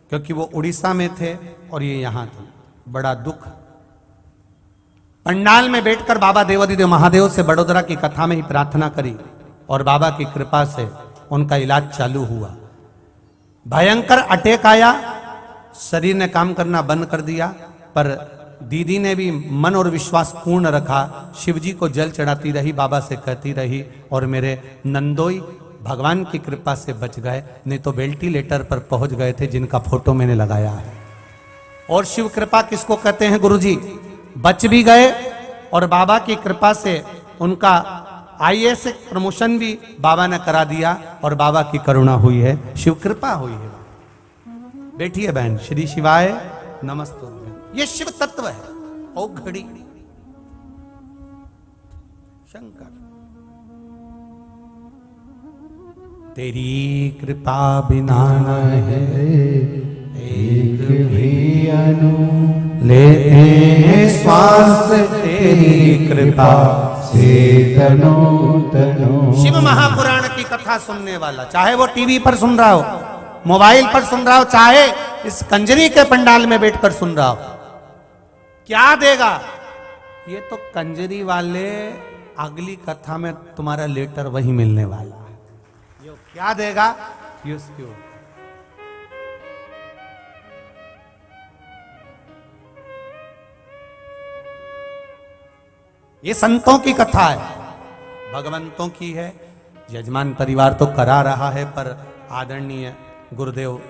क्योंकि वो उड़ीसा में थे और ये यहां थे। बड़ा दुख। पंडाल में बैठकर बाबा देवाधिदेव महादेव से बड़ोदरा की कथा में ही प्रार्थना करी और बाबा की कृपा से उनका इलाज चालू हुआ। भयंकर अटैक आया, शरीर ने काम करना बंद कर दिया, पर दीदी ने भी मन और विश्वास पूर्ण रखा। शिवजी को जल चढ़ाती रही, बाबा से कहती रही और मेरे नंदोई भगवान की कृपा से बच गए, नहीं तो वेंटिलेटर पर पहुंच गए थे, जिनका फोटो मैंने लगाया है। और शिव कृपा किसको कहते हैं गुरुजी? बच भी गए और बाबा की कृपा से उनका आईएएस प्रमोशन भी बाबा ने करा दिया और बाबा की करुणा हुई है, शिव कृपा हुई है। बैठिए बहन, श्री शिवाय नमस्ते। ये शिव तत्व है। ओ घड़ी शंकर, तेरी कृपा बिना है एक भी अनु लेते हैं श्वास, तेरी कृपा से तनो तनो। शिव महापुराण की कथा सुनने वाला, चाहे वो टीवी पर सुन रहा हो, मोबाइल पर सुन रहा हो, चाहे इस कंजरी के पंडाल में बैठकर सुन रहा हो, क्या देगा? ये तो कंजरी वाले अगली कथा में तुम्हारा लेटर वही मिलने वाला। ये क्या देगा? ये उसकी ओर। ये संतों की कथा है, भगवंतों की है। यजमान परिवार तो करा रहा है, पर आदरणीय गुरुदेव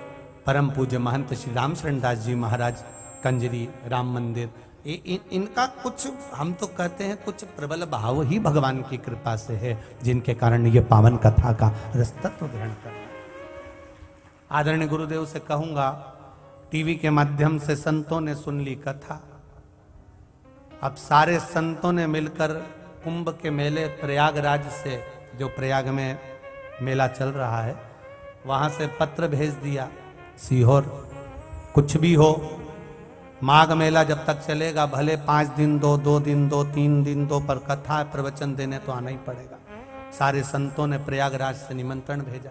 परम पूज्य महंत श्री राम शरण दास जी महाराज कंजरी राम मंदिर, इनका कुछ, हम तो कहते हैं कुछ प्रबल भाव ही भगवान की कृपा से है, जिनके कारण ये पावन कथा का रसतत्व ग्रहण कर रहा है। आदरणीय गुरुदेव से कहूंगा, टीवी के माध्यम से संतों ने सुन ली कथा, अब सारे संतों ने मिलकर कुंभ के मेले प्रयागराज से, जो प्रयाग में मेला चल रहा है, वहां से पत्र भेज दिया सीहोर, कुछ भी हो माघ मेला जब तक चलेगा, भले 5 दिन दो, 2 दिन दो, 3 दिन दो, पर कथा प्रवचन देने तो आना ही पड़ेगा। सारे संतों ने प्रयागराज से निमंत्रण भेजा।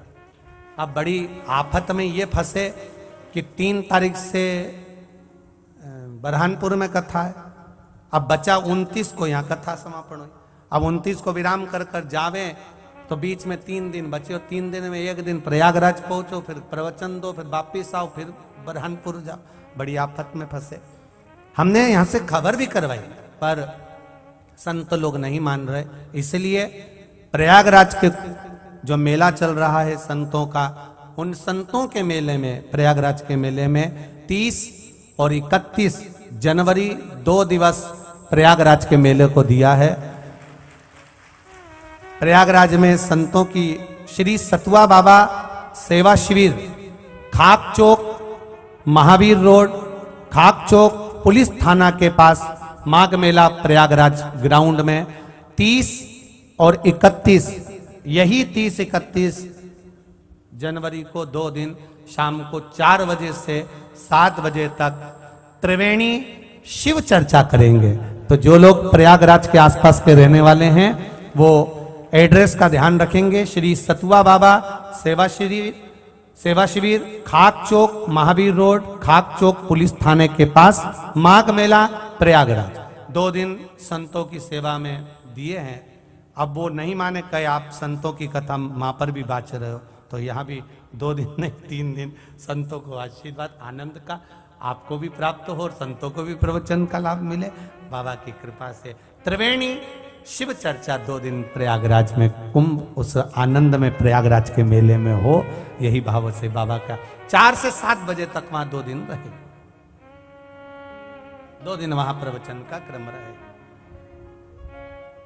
अब बड़ी आफत में ये फंसे कि 3 तारीख से बरहानपुर में कथा है, अब बचा 29 को यहाँ कथा समापन हुई। अब 29 को विराम कर कर जावे तो बीच में 3 दिन बचे, और 3 दिन में 1 दिन प्रयागराज पहुंचो, फिर प्रवचन दो, फिर वापिस आओ, फिर बरहानपुर जाओ। बड़ी आफत में फंसे। हमने यहाँ से खबर भी करवाई, पर संत लोग नहीं मान रहे, इसलिए प्रयागराज के जो मेला चल रहा है संतों का, उन संतों के मेले में, प्रयागराज के मेले में 30 और 31 जनवरी 2 दिवस प्रयागराज के मेले को दिया है। प्रयागराज में संतों की श्री सतुआ बाबा सेवा शिविर, खाक चौक महावीर रोड, खाक चौक पुलिस थाना के पास, माघ मेला प्रयागराज ग्राउंड में 30 और 31, यही 30-31 जनवरी को 2 दिन शाम को 4 बजे से 7 बजे तक त्रिवेणी शिव चर्चा करेंगे। तो जो लोग प्रयागराज के आसपास के रहने वाले हैं वो एड्रेस का ध्यान रखेंगे। श्री सतुआ बाबा सेवा शिविर, खाक चौक महावीर रोड, खाक चौक पुलिस थाने के पास, माघ मेला प्रयागराज। 2 दिन संतों की सेवा में दिए हैं। अब वो नहीं माने कहे आप संतों की कथा माँ पर भी बाँच रहे हो, तो यहाँ भी 2 दिन नहीं 3 दिन संतों को आशीर्वाद आनंद का आपको भी प्राप्त हो और संतों को भी प्रवचन का लाभ मिले बाबा की कृपा से। त्रिवेणी शिव चर्चा 2 दिन प्रयागराज में, कुंभ उस आनंद में प्रयागराज के मेले में हो, यही भाव से बाबा का 4 से 7 बजे तक वहां 2 दिन रहे, 2 दिन वहां प्रवचन का क्रम रहे।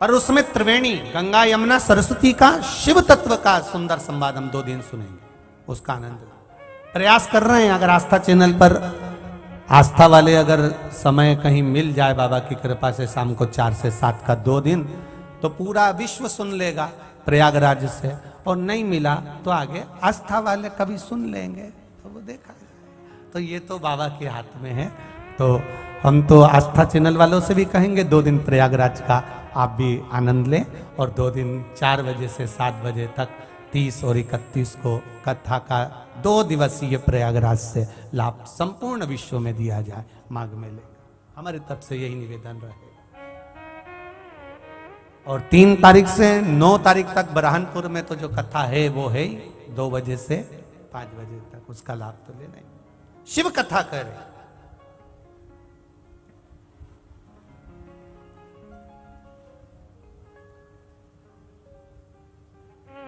और उसमें त्रिवेणी गंगा यमुना सरस्वती का शिव तत्व का सुंदर संवाद हम 2 दिन सुनेंगे, उसका आनंद प्रयास कर रहे हैं। अगर आस्था चैनल पर आस्था वाले अगर समय कहीं मिल जाए बाबा की कृपा से, शाम को 4 से 7 का 2 दिन, तो पूरा विश्व सुन लेगा प्रयागराज से, और नहीं मिला तो आगे आस्था वाले कभी सुन लेंगे, तो वो देखा जाए। तो ये तो बाबा के हाथ में है। तो हम तो आस्था चैनल वालों से भी कहेंगे 2 दिन प्रयागराज का आप भी आनंद लें, और 2 दिन 4 बजे से 7 बजे तक 30 और 31 को कथा का 2 दिवसीय प्रयागराज से लाभ संपूर्ण विश्व में दिया जाए माघ मेले। हमारी तरफ से यही निवेदन रहे। और 3 तारीख से 9 तारीख तक बरहानपुर में तो जो कथा है वो है 2 बजे से 5 बजे तक, उसका लाभ तो लेना ही। शिव कथा करे,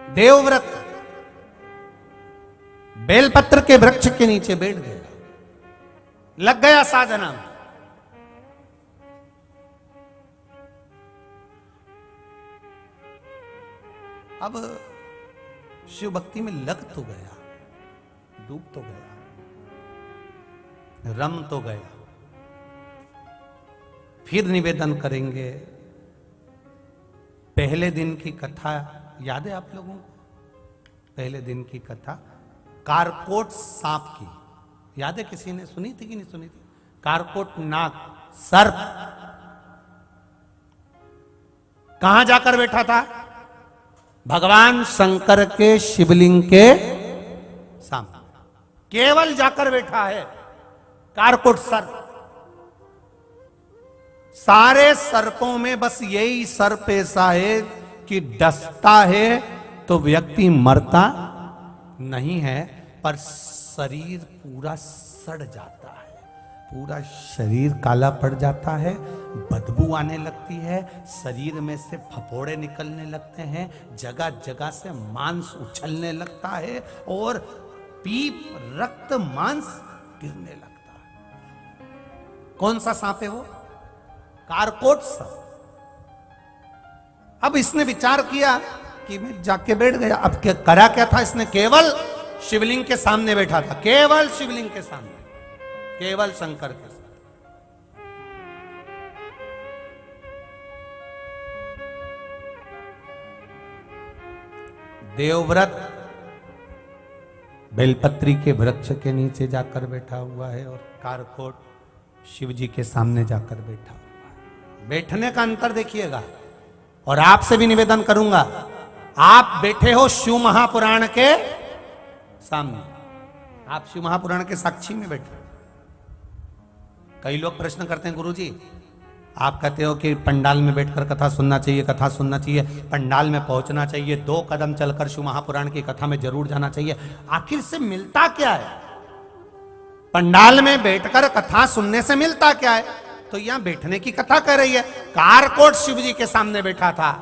देवव्रत बेलपत्र के वृक्ष के नीचे बैठ गया, लग गया साधना में। अब शिव भक्ति में लग तो गया, डूब तो गया, रम तो गया। फिर निवेदन करेंगे। पहले दिन की कथा याद है आप लोगों को? पहले दिन की कथा कारकोट सांप की याद है? किसी ने सुनी थी कि नहीं सुनी थी? कारकोट नाग सर्प कहां जाकर बैठा था? भगवान शंकर के शिवलिंग के सामने केवल जाकर बैठा है कारकोट सर्प। सारे सर्पों में बस यही सर्प ऐसा है कि डसता है तो व्यक्ति मरता नहीं है, पर शरीर पूरा सड़ जाता है, पूरा शरीर काला पड़ जाता है, बदबू आने लगती है, शरीर में से फफोड़े निकलने लगते हैं, जगह जगह से मांस उछलने लगता है और पीप रक्त मांस गिरने लगता है। कौन सा सांप है वो? कारकोट सांप। अब इसने विचार किया कि मैं जाके बैठ गया। अब क्या करा? क्या था इसने? केवल शिवलिंग के सामने बैठा था, केवल शिवलिंग के सामने, केवल शंकर के सामने। देवव्रत बेलपत्री के वृक्ष के नीचे जाकर बैठा हुआ है और कारकोट शिव जी के सामने जाकर बैठा हुआ है। बैठने का अंतर देखिएगा। और आपसे भी निवेदन करूंगा, आप बैठे हो शिव महापुराण के सामने, आप शिव महापुराण के साक्षी में बैठे। कई लोग प्रश्न करते हैं, गुरुजी आप कहते हो कि पंडाल में बैठकर कथा सुनना चाहिए, कथा सुनना चाहिए, पंडाल में पहुंचना चाहिए, 2 कदम चलकर शिव महापुराण की कथा में जरूर जाना चाहिए। आखिर से मिलता क्या है? पंडाल में बैठकर कथा सुनने से मिलता क्या है? तो यहां बैठने की कथा कर रही है। कारकोट शिव जी के सामने बैठा था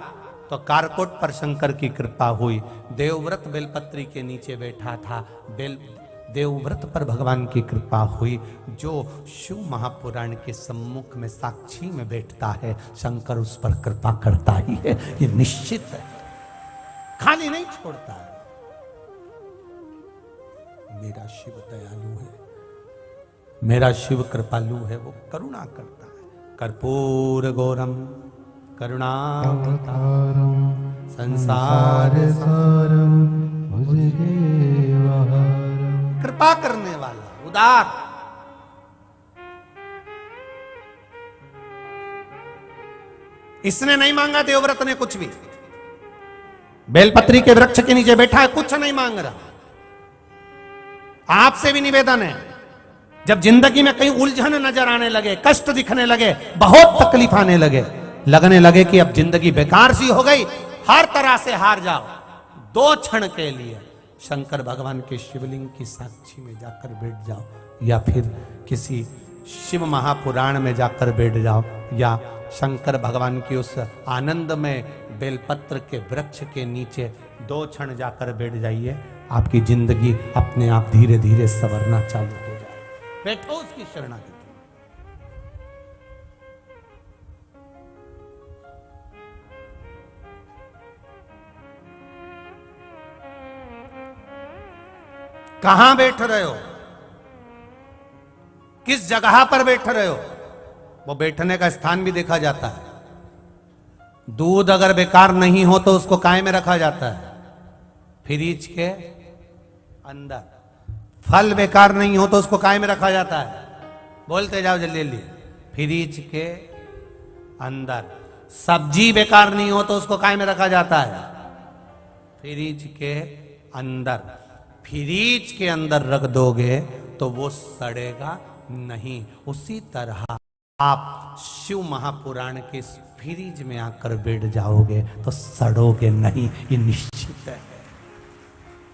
तो कारकोट पर शंकर की कृपा हुई। देवव्रत बेलपत्री के नीचे बैठा था, देवव्रत पर भगवान की कृपा हुई। जो शिव महापुराण के सम्मुख में साक्षी में बैठता है, शंकर उस पर कृपा करता ही है, ये निश्चित है, खाली नहीं छोड़ता है। मेरा शिव दयालु है, मेरा शिव कृपालु है, वो करुणा करता है। कर्पूर गौरम करुणावतारम संसार सारम भुजगेवहारम। कृपा करने वाला, उदार। इसने नहीं मांगा देवव्रत ने कुछ भी, बेलपत्री के वृक्ष के नीचे बैठा है, कुछ नहीं मांग रहा। आपसे भी निवेदन है, जब जिंदगी में कहीं उलझन नजर आने लगे, कष्ट दिखने लगे, बहुत तकलीफ आने लगे, लगने लगे कि अब जिंदगी बेकार सी हो गई, हर तरह से हार जाओ, 2 क्षण के लिए शंकर भगवान के शिवलिंग की साक्षी में जाकर बैठ जाओ, या फिर किसी शिव महापुराण में जाकर बैठ जाओ, या शंकर भगवान की उस आनंद में बेलपत्र के वृक्ष के नीचे 2 क्षण जाकर बैठ जाइए। आपकी जिंदगी अपने आप धीरे धीरे संवरना चालू हो जाए। बैठो उसकी शरणागति। कहां बैठ रहे हो? किस जगह पर बैठ रहे हो? वो बैठने का स्थान भी देखा जाता है। दूध अगर बेकार नहीं हो तो उसको काय में रखा जाता है? फ्रिज के अंदर। फल बेकार नहीं हो तो उसको काय में रखा जाता है? बोलते जाओ जल्दी जल्दी। फ्रिज के अंदर। सब्जी बेकार नहीं हो तो उसको काय में रखा जाता है? फ्रिज के अंदर। फ्रिज के अंदर रख दोगे तो वो सड़ेगा नहीं। उसी तरह आप शिव महापुराण के फ्रिज में आकर बैठ जाओगे तो सड़ोगे नहीं, ये निश्चित है।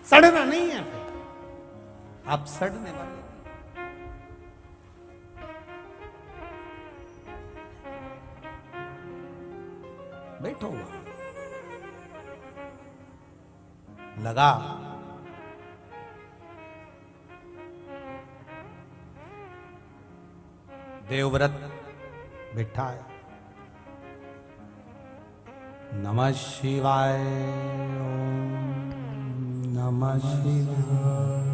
सड़ना नहीं है, आप सड़ने वाले। बैठो हुआ लगा। देवव्रत बैठा है। नमः शिवाय, ओम नमः शिवाय,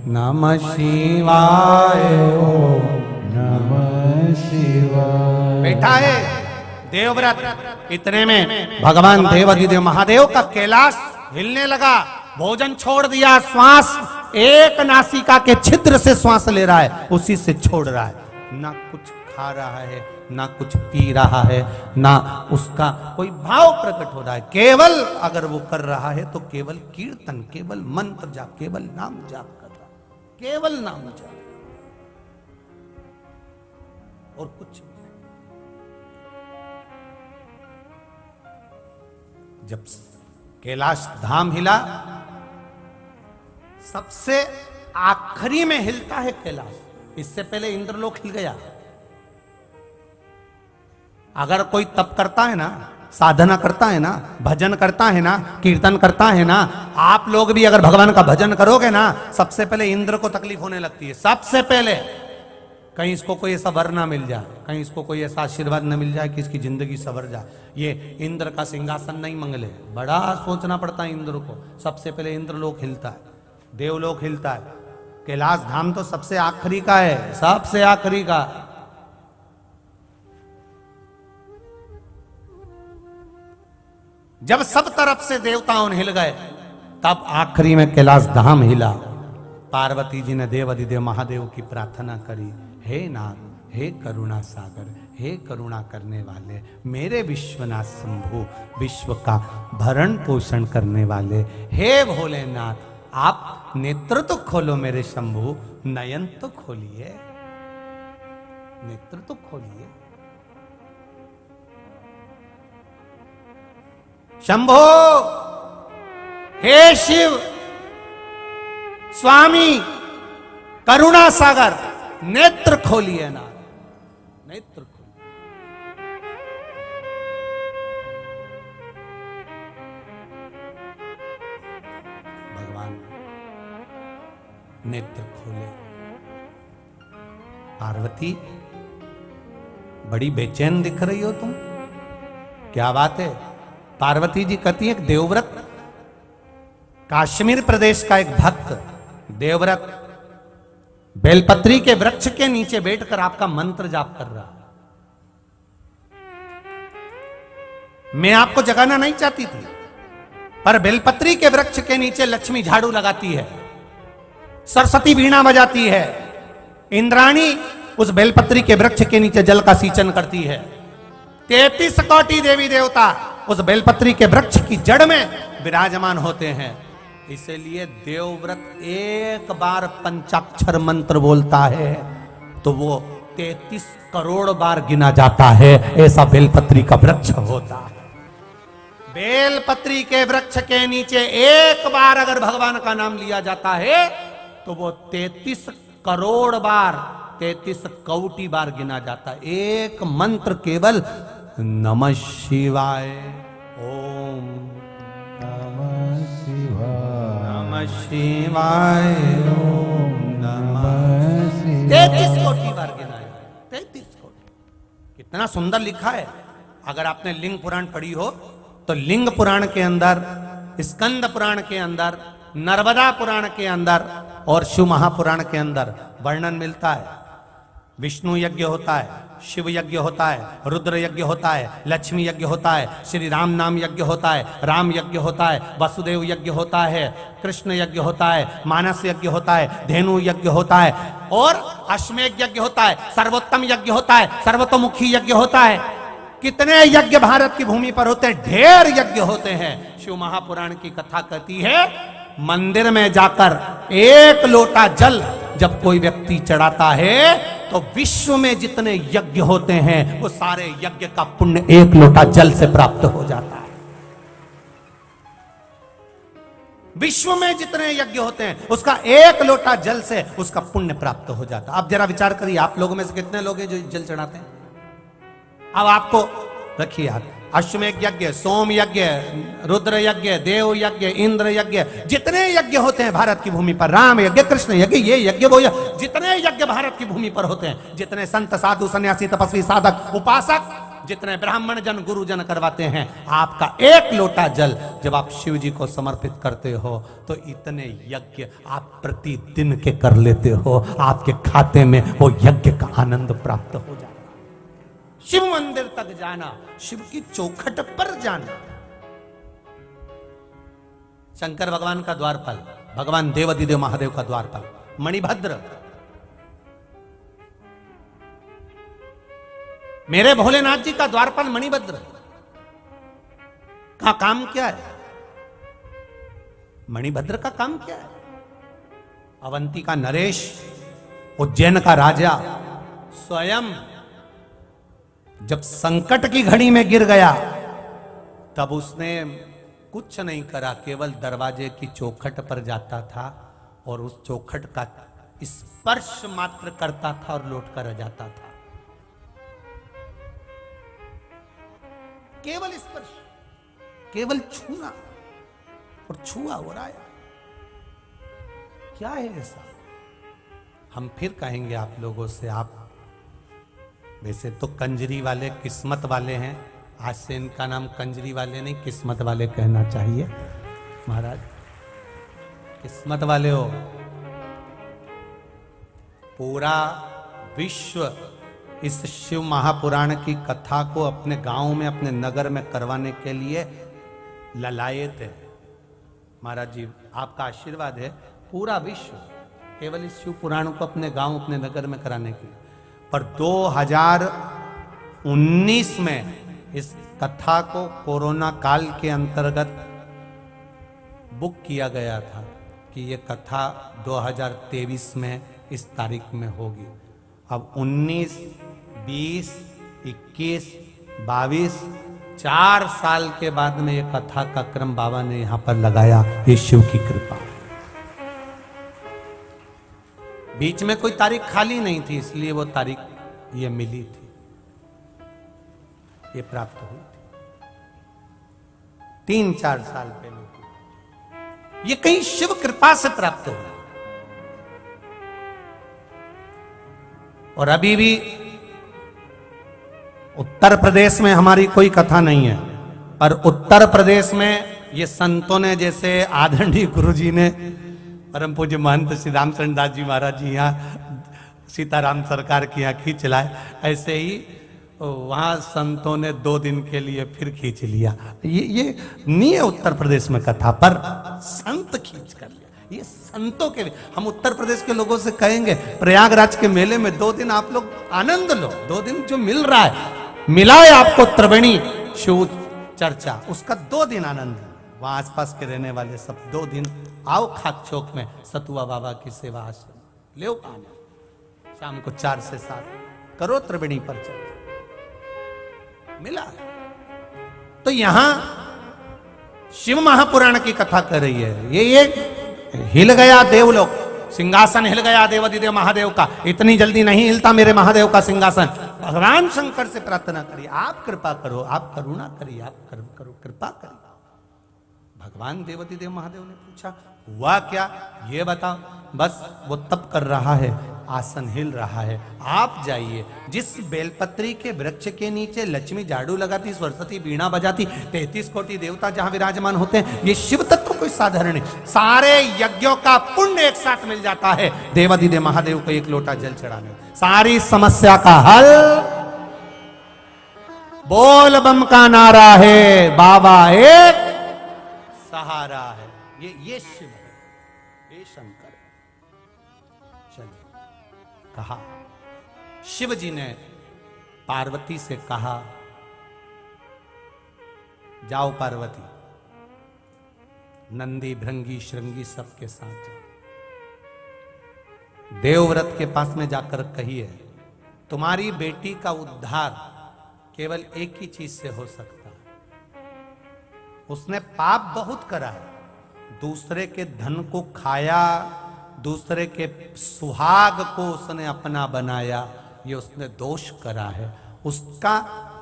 नमः शिवाय, ओम नमः शिवाय। बैठा है देवव्रत। इतने में भगवान देवाधिदेव महादेव का कैलाश हिलने लगा। भोजन छोड़ दिया, श्वास एक नासिका के छिद्र से श्वास ले रहा है, उसी से छोड़ रहा है। ना कुछ खा रहा है, ना कुछ पी रहा है, ना उसका कोई भाव प्रकट हो रहा है। केवल अगर वो कर रहा है तो केवल कीर्तन, केवल मंत्र जाप, केवल नाम जाप कर रहा है, केवल नाम जाप और कुछ नहीं। जब कैलाश धाम हिला, सबसे आखिरी में हिलता है कैलाश, इससे पहले इंद्रलोक हिल गया। अगर कोई तप करता है ना, साधना करता है ना, भजन करता है ना, कीर्तन करता है ना, आप लोग भी अगर भगवान का भजन करोगे ना, सबसे पहले इंद्र को तकलीफ होने लगती है। सबसे पहले कहीं इसको कोई ऐसा वर ना मिल जाए, कहीं इसको कोई ऐसा आशीर्वाद न मिल जाए कि इसकी जिंदगी सवर जाए। ये इंद्र का सिंहासन नहीं मंगले, बड़ा सोचना पड़ता है इंद्र को। सबसे पहले इंद्रलोक हिलता है, देवलोक हिलता है। कैलाश धाम तो सबसे आखिरी का है, सबसे आखिरी का। जब सब तरफ से देवताओं हिल गए, तब आखिरी में कैलाश धाम हिला। पार्वती जी ने देवाधिदेव महादेव की प्रार्थना करी, हे नाथ, हे करुणा सागर, हे करुणा करने वाले, मेरे विश्वनाथ शंभु, विश्व का भरण पोषण करने वाले, हे भोलेनाथ, आप नेत्र तो खोलो मेरे शंभु, नयन तो खोलिए, नेत्र तो खोलिए। शंभो, हे शिव स्वामी करुणा सागर, नेत्र खोलिए ना, नेत्र खोलिए। भगवान नेत्र खोले। पार्वती, बड़ी बेचैन दिख रही हो तुम, क्या बात है? पार्वती जी कहती है, देवव्रत, काश्मीर प्रदेश का एक भक्त देवव्रत बेलपत्री के वृक्ष के नीचे बैठकर आपका मंत्र जाप कर रहा। मैं आपको जगाना नहीं चाहती थी, पर बेलपत्री के वृक्ष के नीचे लक्ष्मी झाड़ू लगाती है, सरस्वती वीणा बजाती है, इंद्राणी उस बेलपत्री के वृक्ष के नीचे जल का सींचन करती है। 33 कोटि देवी देवता उस बेलपत्री के वृक्ष की जड़ में विराजमान होते हैं। इसलिए देवव्रत एक बार पंचाक्षर मंत्र बोलता है तो वो 33 करोड़ बार गिना जाता है, ऐसा बेलपत्री का वृक्ष होता है। बेलपत्री के वृक्ष के नीचे एक बार अगर भगवान का नाम लिया जाता है तो वो 33 करोड़ बार, 33 कोटि बार गिना जाता है। एक मंत्र केवल नमः शिवाय, ओम नमः शिवाय, नमः शिवाय, ओम नमः शिवाय। 33 कोटि बार गिनाया, 33 कोटि। कितना सुंदर लिखा है। अगर आपने लिंग पुराण पढ़ी हो तो लिंग पुराण के अंदर, स्कंद पुराण के अंदर, नर्मदा पुराण के अंदर और शिव महापुराण के अंदर वर्णन मिलता है। विष्णु यज्ञ होता है, शिव यज्ञ होता है, रुद्र यज्ञ होता है, लक्ष्मी यज्ञ होता है, श्री राम नाम यज्ञ होता है, राम यज्ञ होता है, वसुदेव यज्ञ होता है, कृष्ण यज्ञ होता है, मानस यज्ञ होता है, धेनु यज्ञ होता है और अश्वमेध यज्ञ होता है, सर्वोत्तम यज्ञ होता है, सर्वतोमुखी यज्ञ होता है। कितने यज्ञ भारत की भूमि पर होते हैं, ढेर यज्ञ होते हैं। शिव महापुराण की कथा कहती है, मंदिर में जाकर एक लोटा जल जब कोई व्यक्ति चढ़ाता है तो विश्व में जितने यज्ञ होते हैं वो सारे यज्ञ का पुण्य एक लोटा जल से प्राप्त हो जाता है। विश्व में जितने यज्ञ होते हैं उसका एक लोटा जल से उसका पुण्य प्राप्त हो जाता है। आप जरा विचार करिए, आप लोगों में से कितने लोग हैं जो जल चढ़ाते हैं? अब आपको रखिए याद, अश्वमेध यज्ञ, सोम यज्ञ, रुद्र यज्ञ, देव यज्ञ, इंद्र यज्ञ, जितने यज्ञ होते हैं भारत की भूमि पर, राम यज्ञ, कृष्ण यज्ञ, ये यज्ञ वो यज्ञ, जितने यज्ञ भारत की भूमि पर होते हैं, जितने संत साधु सन्यासी तपस्वी साधक उपासक, जितने ब्राह्मण जन गुरुजन करवाते हैं, आपका एक लोटा जल जब आप शिव जी को समर्पित करते हो तो इतने यज्ञ आप प्रतिदिन के कर लेते हो, आपके खाते में वो यज्ञ का आनंद प्राप्त हो जाता। शिव मंदिर तक जाना, शिव की चौखट पर जाना। शंकर भगवान का द्वारपाल, भगवान देवाधिदेव महादेव का द्वारपाल मणिभद्र, मेरे भोलेनाथ जी का द्वारपाल मणिभद्र का काम क्या है? मणिभद्र का काम क्या है? अवंती का नरेश, उज्जैन का राजा स्वयं जब संकट की घड़ी में गिर गया तब उसने कुछ नहीं करा, केवल दरवाजे की चौखट पर जाता था और उस चौखट का स्पर्श मात्र करता था और लौट कर जाता था। केवल स्पर्श, केवल छूना, और छुआ हो रहा है। क्या है ऐसा? हम फिर कहेंगे आप लोगों से, आप वैसे तो कंजरी वाले किस्मत वाले हैं, आज से इनका नाम कंजरी वाले नहीं किस्मत वाले कहना चाहिए। महाराज किस्मत वाले हो। पूरा विश्व इस शिव महापुराण की कथा को अपने गांव में, अपने नगर में करवाने के लिए ललाए थे। महाराज जी आपका आशीर्वाद है, पूरा विश्व केवल इस शिव पुराण को अपने गांव, अपने नगर में कराने के लिए। पर 2019 में इस कथा को कोरोना काल के अंतर्गत बुक किया गया था कि ये कथा 2023 में इस तारीख में होगी। अब 19, 20, 21, 22, 4 साल के बाद में ये कथा का क्रम बाबा ने यहां पर लगाया। ये शिव की कृपा। बीच में कोई तारीख खाली नहीं थी, इसलिए वो तारीख ये मिली थी, ये प्राप्त हुई थी 3-4 साल पहले। ये कहीं शिव कृपा से प्राप्त हुआ। और अभी भी उत्तर प्रदेश में हमारी कोई कथा नहीं है, पर उत्तर प्रदेश में ये संतों ने, जैसे आदरणीय गुरु जी ने, परम पूज्य महंत श्री रामचंद्र दास जी महाराज जी यहाँ सीताराम सरकार की यहाँ खींच लाए, ऐसे ही वहाँ संतों ने 2 दिन के लिए फिर खींच लिया। ये नहीं है उत्तर प्रदेश में कथा, पर संत खींच कर लिया। ये संतों के, हम उत्तर प्रदेश के लोगों से कहेंगे प्रयागराज के मेले में 2 दिन आप लोग आनंद लो। 2 दिन जो मिल रहा है, मिला है आपको त्रिवेणी शिव चर्चा, उसका 2 दिन आनंद है। वहां आसपास के रहने वाले सब 2 दिन आओ खाक चौक में सतुआ बाबा की सेवा आश्रम ले काम, शाम को 4 से 7 करो त्रिवेणी पर चर्चा, मिला है। तो यहां शिव महापुराण की कथा कर रही है। ये हिल गया देवलोक, सिंहासन हिल गया देवाधिदेव महादेव का। इतनी जल्दी नहीं हिलता मेरे महादेव का सिंहासन। भगवान शंकर से प्रार्थना करिए, आप कृपा करो, आप करुणा करिए, आप करो कृपा करिए। भगवान देवाधिदेव महादेव ने पूछा हुआ क्या, ये बताओ। बस वो तप कर रहा है, आसन हिल रहा है। आप जाइए, जिस बेलपत्री के वृक्ष के नीचे लक्ष्मी झाड़ू लगाती, सरस्वती बीणा बजाती, 33 कोटि देवता जहां विराजमान होते हैं, ये शिव तत्व कोई साधारण नहीं। सारे यज्ञों का पुण्य एक साथ मिल जाता है देवाधिदेव महादेव को एक लोटा जल चढ़ाने। सारी समस्या का हल बोल बम का नारा है, बाबा एक सहारा है। ये शिव है, ये शंकर है। चलिए, कहा शिव जी ने पार्वती से कहा, जाओ पार्वती, नंदी भृंगी श्रृंगी सबके साथ जाओ, देवव्रत के पास में जाकर कहिए तुम्हारी बेटी का उद्धार केवल एक ही चीज से हो सकता है। उसने पाप बहुत करा है, दूसरे के धन को खाया, दूसरे के सुहाग को उसने अपना बनाया, ये उसने दोष करा है। उसका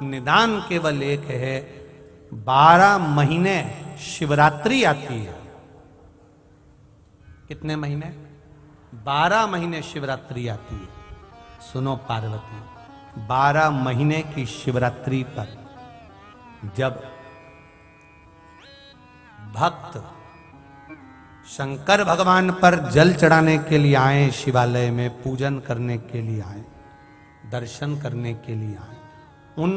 निदान केवल एक है, 12 महीने शिवरात्रि आती है। कितने महीने? 12 महीने शिवरात्रि आती है। सुनो पार्वती, 12 महीने की शिवरात्रि पर जब भक्त शंकर भगवान पर जल चढ़ाने के लिए आए, शिवालय में पूजन करने के लिए आए, दर्शन करने के लिए आए, उन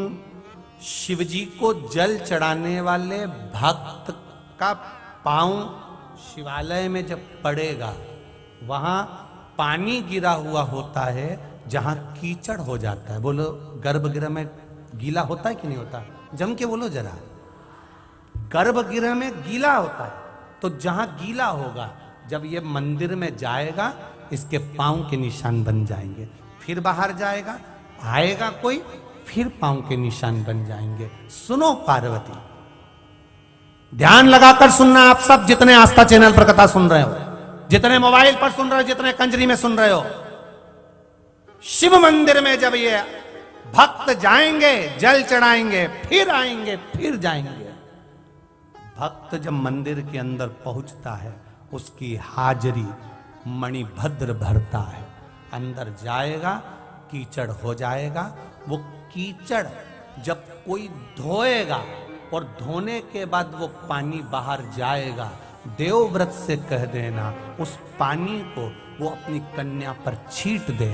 शिवजी को जल चढ़ाने वाले भक्त का पांव शिवालय में जब पड़ेगा, वहां पानी गिरा हुआ होता है जहां कीचड़ हो जाता है। बोलो, गर्भगृह में गीला होता है कि नहीं होता? जम के बोलो जरा। गर्भगृह में गीला होता है, तो जहां गीला होगा, जब ये मंदिर में जाएगा, इसके पांव के निशान बन जाएंगे। फिर बाहर जाएगा, आएगा कोई, फिर पांव के निशान बन जाएंगे। सुनो पार्वती, ध्यान लगाकर सुनना आप सब, जितने आस्था चैनल पर कथा सुन रहे हो, जितने मोबाइल पर सुन रहे हो, जितने कंजरी में सुन रहे हो। शिव मंदिर में जब ये भक्त जाएंगे, जल चढ़ाएंगे, फिर आएंगे, फिर जाएंगे। भक्त जब मंदिर के अंदर पहुंचता है, उसकी हाजरी मणिभद्र भरता है। अंदर जाएगा, कीचड़ हो जाएगा। वो कीचड़ जब कोई धोएगा और धोने के बाद वो पानी बाहर जाएगा, देवव्रत से कह देना उस पानी को वो अपनी कन्या पर छीट दे।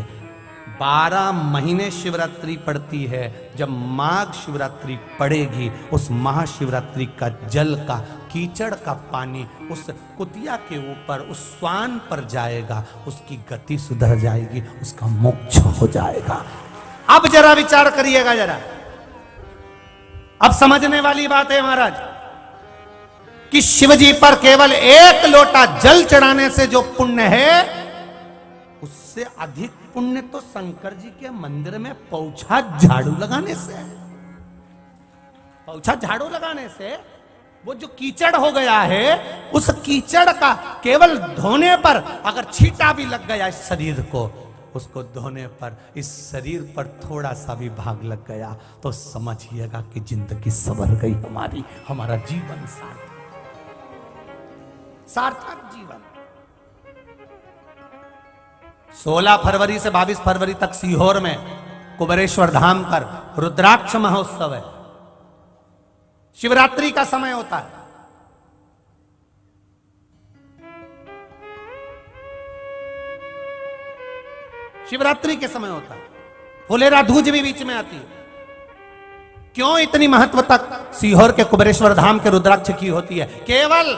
12 महीने शिवरात्रि पड़ती है। जब माघ शिवरात्रि पड़ेगी, उस महाशिवरात्रि का जल का, कीचड़ का पानी उस कुतिया के ऊपर, उस स्वान पर जाएगा, उसकी गति सुधर जाएगी, उसका मोक्ष हो जाएगा। अब जरा विचार करिएगा जरा, अब समझने वाली बात है महाराज, कि शिवजी पर केवल 1 लोटा जल चढ़ाने से जो पुण्य है, उससे अधिक पुण्य तो शंकर जी के मंदिर में पौछा झाड़ू लगाने से है। पौछा झाड़ू लगाने से वो जो कीचड़ हो गया है, उस कीचड़ का केवल धोने पर अगर छींटा भी लग गया इस शरीर को, उसको धोने पर इस शरीर पर थोड़ा सा भी भाग लग गया, तो समझिएगा कि जिंदगी संवर गई हमारी, हमारा जीवन सार्थक जीवन। 16 फरवरी से 22 फरवरी तक सीहोर में कुबेरेश्वर धाम पर रुद्राक्ष महोत्सव है। शिवरात्रि का समय होता है। शिवरात्रि के समय होता है। फुलेरा धूज भी बीच में आती है। क्यों इतनी महत्व तक सीहोर के कुबेरेश्वर धाम के रुद्राक्ष की होती है? केवल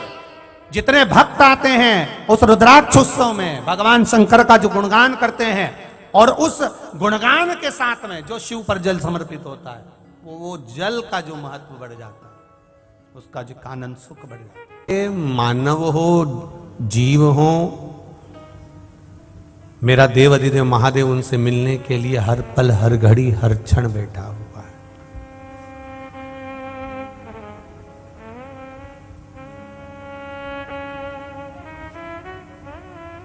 जितने भक्त आते हैं उस रुद्राक्ष उत्सव में भगवान शंकर का जो गुणगान करते हैं, और उस गुणगान के साथ में जो शिव पर जल समर्पित होता है, वो जल का जो महत्व बढ़ जाता है, उसका जो आनंद सुख बढ़ जाता है। मानव हो, जीव हो, मेरा देव अधिदेव महादेव उनसे मिलने के लिए हर पल, हर घड़ी, हर क्षण बैठा हुआ है।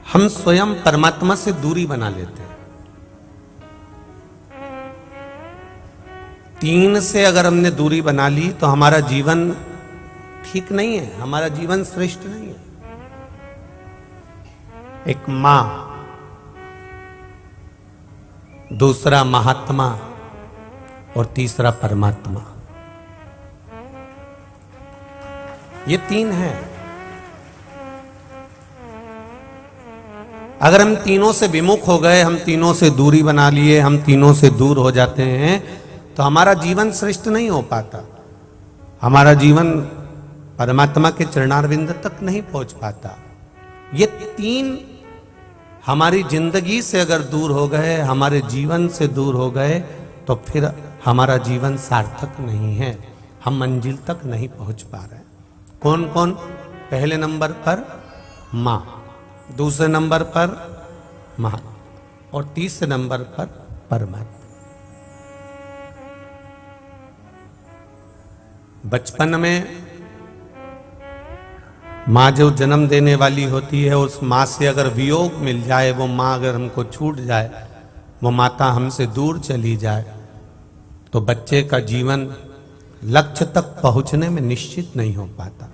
हम स्वयं परमात्मा से दूरी बना लेते हैं। 3 से अगर हमने दूरी बना ली तो हमारा जीवन ठीक नहीं है, हमारा जीवन श्रेष्ठ नहीं है। एक मां, दूसरा महात्मा और तीसरा परमात्मा, ये 3 हैं। अगर हम तीनों से विमुख हो गए, हम तीनों से दूरी बना लिए, हम तीनों से दूर हो जाते हैं, तो हमारा जीवन श्रेष्ठ नहीं हो पाता, हमारा जीवन परमात्मा के चरणारविंद तक नहीं पहुंच पाता। ये 3 हमारी जिंदगी से अगर दूर हो गए, हमारे जीवन से दूर हो गए, तो फिर हमारा जीवन सार्थक नहीं है, हम मंजिल तक नहीं पहुंच पा रहे। कौन कौन? पहले नंबर पर मां, दूसरे नंबर पर महा, और तीसरे नंबर पर परमात्मा। बचपन में माँ जो जन्म देने वाली होती है, उस माँ से अगर वियोग मिल जाए, वो माँ अगर हमको छूट जाए, वो माता हमसे दूर चली जाए, तो बच्चे का जीवन लक्ष्य तक पहुंचने में निश्चित नहीं हो पाता।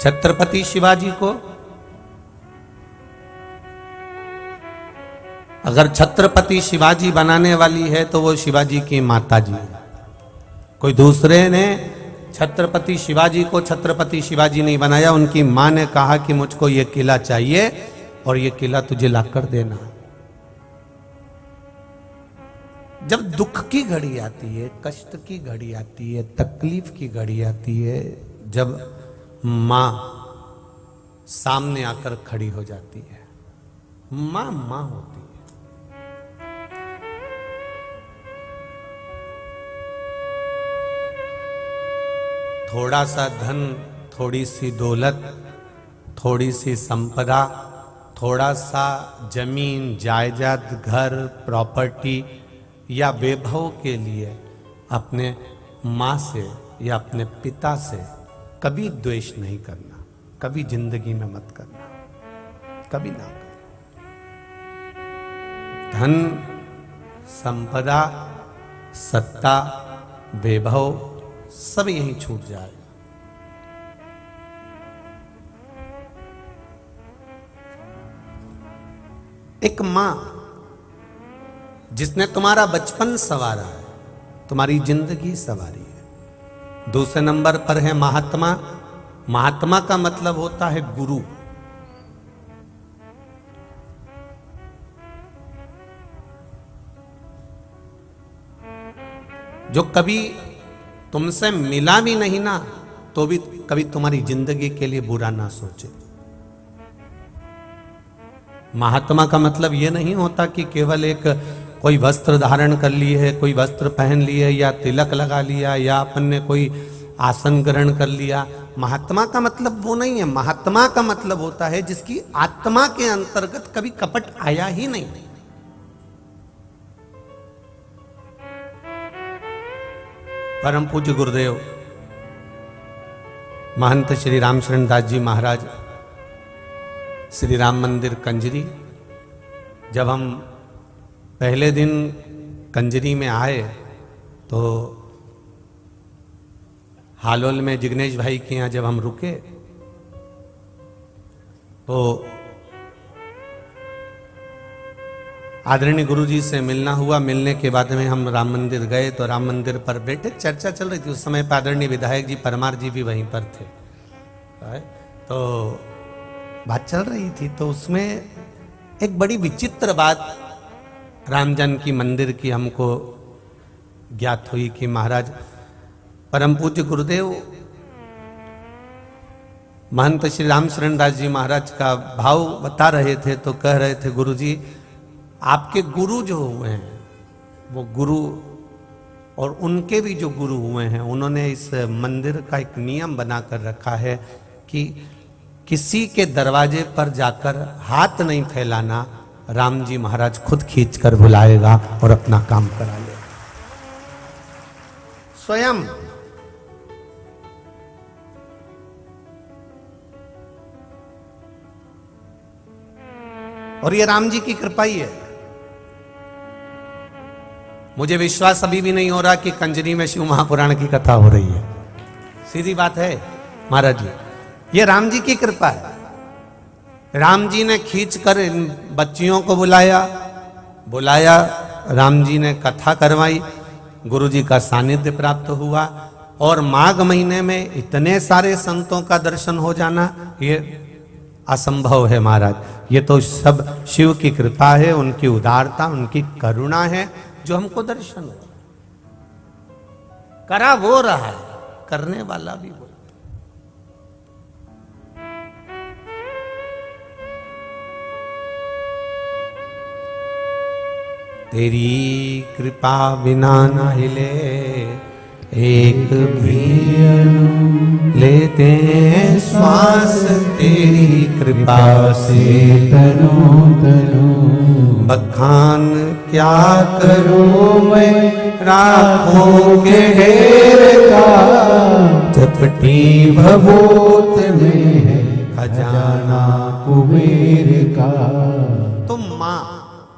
छत्रपति शिवाजी को अगर छत्रपति शिवाजी बनाने वाली है तो वो शिवाजी की माता जी है। कोई दूसरे ने छत्रपति शिवाजी को छत्रपति शिवाजी नहीं बनाया। उनकी मां ने कहा कि मुझको ये किला चाहिए और ये किला तुझे लाकर देना। जब दुख की घड़ी आती है, कष्ट की घड़ी आती है, तकलीफ की घड़ी आती है, जब मां सामने आकर खड़ी हो जाती है, मां मां होती है। थोड़ा सा धन, थोड़ी सी दौलत, थोड़ी सी संपदा, थोड़ा सा जमीन जायदाद, घर, प्रॉपर्टी या वैभव के लिए अपने माँ से या अपने पिता से कभी द्वेष नहीं करना, कभी जिंदगी में मत करना, कभी ना करना। धन, संपदा, सत्ता, वैभव सब यहीं छूट जाए। एक मां जिसने तुम्हारा बचपन संवारा है, तुम्हारी जिंदगी संवारी है। दूसरे नंबर पर है महात्मा। महात्मा का मतलब होता है गुरु। जो कभी तुमसे मिला भी नहीं ना तो भी कभी तुम्हारी जिंदगी के लिए बुरा ना सोचे। महात्मा का मतलब यह नहीं होता कि केवल एक कोई वस्त्र धारण कर लिए है, कोई वस्त्र पहन लिए या तिलक लगा लिया या अपन ने कोई आसन ग्रहण कर लिया। महात्मा का मतलब वो नहीं है। महात्मा का मतलब होता है जिसकी आत्मा के अंतर्गत कभी कपट आया ही नहीं। परम पूज्य गुरुदेव महंत श्री रामशरण दास जी महाराज, श्री राम मंदिर कंजरी, जब हम पहले दिन कंजरी में आए तो हालोल में जिग्नेश भाई के यहाँ जब हम रुके तो आदरणीय गुरुजी से मिलना हुआ। मिलने के बाद में हम राम मंदिर गए तो राम मंदिर पर बैठे चर्चा चल रही थी। उस समय पर आदरणीय विधायक जी परमार जी भी वहीं पर थे। तो बात चल रही थी तो उसमें एक बड़ी विचित्र बात राम जानकी मंदिर की हमको ज्ञात हुई कि महाराज परम पूज्य गुरुदेव महंत श्री रामशरण दास जी महाराज का भाव बता रहे थे तो कह रहे थे, गुरुजी आपके गुरु जो हुए हैं वो गुरु और उनके भी जो गुरु हुए हैं उन्होंने इस मंदिर का एक नियम बना कर रखा है कि किसी के दरवाजे पर जाकर हाथ नहीं फैलाना। राम जी महाराज खुद खींच कर बुलाएगा और अपना काम करा लेगा स्वयं। और ये राम जी की कृपा ही है। मुझे विश्वास अभी भी नहीं हो रहा कि कंजरी में शिव महापुराण की कथा हो रही है। सीधी बात है महाराज जी, ये राम जी की कृपा है। राम जी ने खींच कर इन बच्चियों को बुलाया, राम जी ने कथा करवाई, गुरु जी का सानिध्य प्राप्त हुआ और माघ महीने में इतने सारे संतों का दर्शन हो जाना ये असंभव है महाराज। ये तो सब शिव की कृपा है, उनकी उदारता, उनकी करुणा है जो हमको दर्शन हो। करा वो रहा है, करने वाला भी वो। तेरी कृपा बिना न हिले एक भी लेते हैं श्वास, तेरी कृपा से तनु बखान क्या करूं मैं राखों के ढेर का, चपटी भभूत में है खजाना कुबेर का। तुम माँ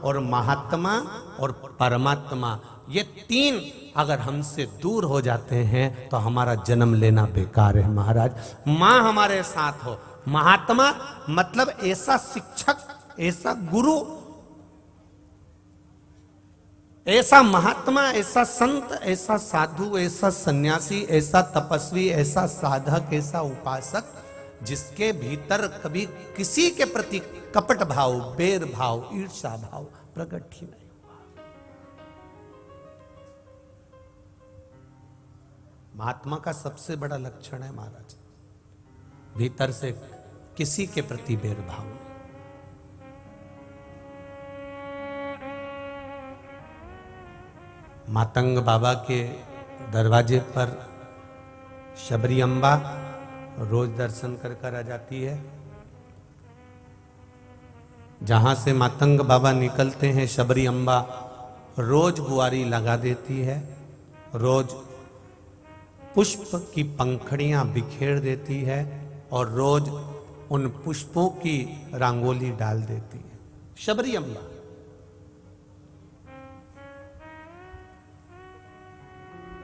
और महात्मा और परमात्मा, ये तीन अगर हमसे दूर हो जाते हैं तो हमारा जन्म लेना बेकार है महाराज। मां हमारे साथ हो, महात्मा मतलब ऐसा शिक्षक, ऐसा गुरु, ऐसा महात्मा, ऐसा संत, ऐसा साधु, ऐसा सन्यासी, ऐसा तपस्वी, ऐसा साधक, ऐसा उपासक जिसके भीतर कभी किसी के प्रति कपट भाव, बैर भाव, ईर्ष्या भाव प्रकट ही नहीं। महात्मा का सबसे बड़ा लक्षण है महाराज, भीतर से किसी के प्रति बैर भाव नहीं। मातंग बाबा के दरवाजे पर शबरी अम्बा रोज दर्शन कर आ जाती है। जहां से मातंग बाबा निकलते हैं, शबरी अम्बा रोज बुआरी लगा देती है, रोज पुष्प की पंखड़ियां बिखेर देती है और रोज उन पुष्पों की रंगोली डाल देती है शबरी अम्बा।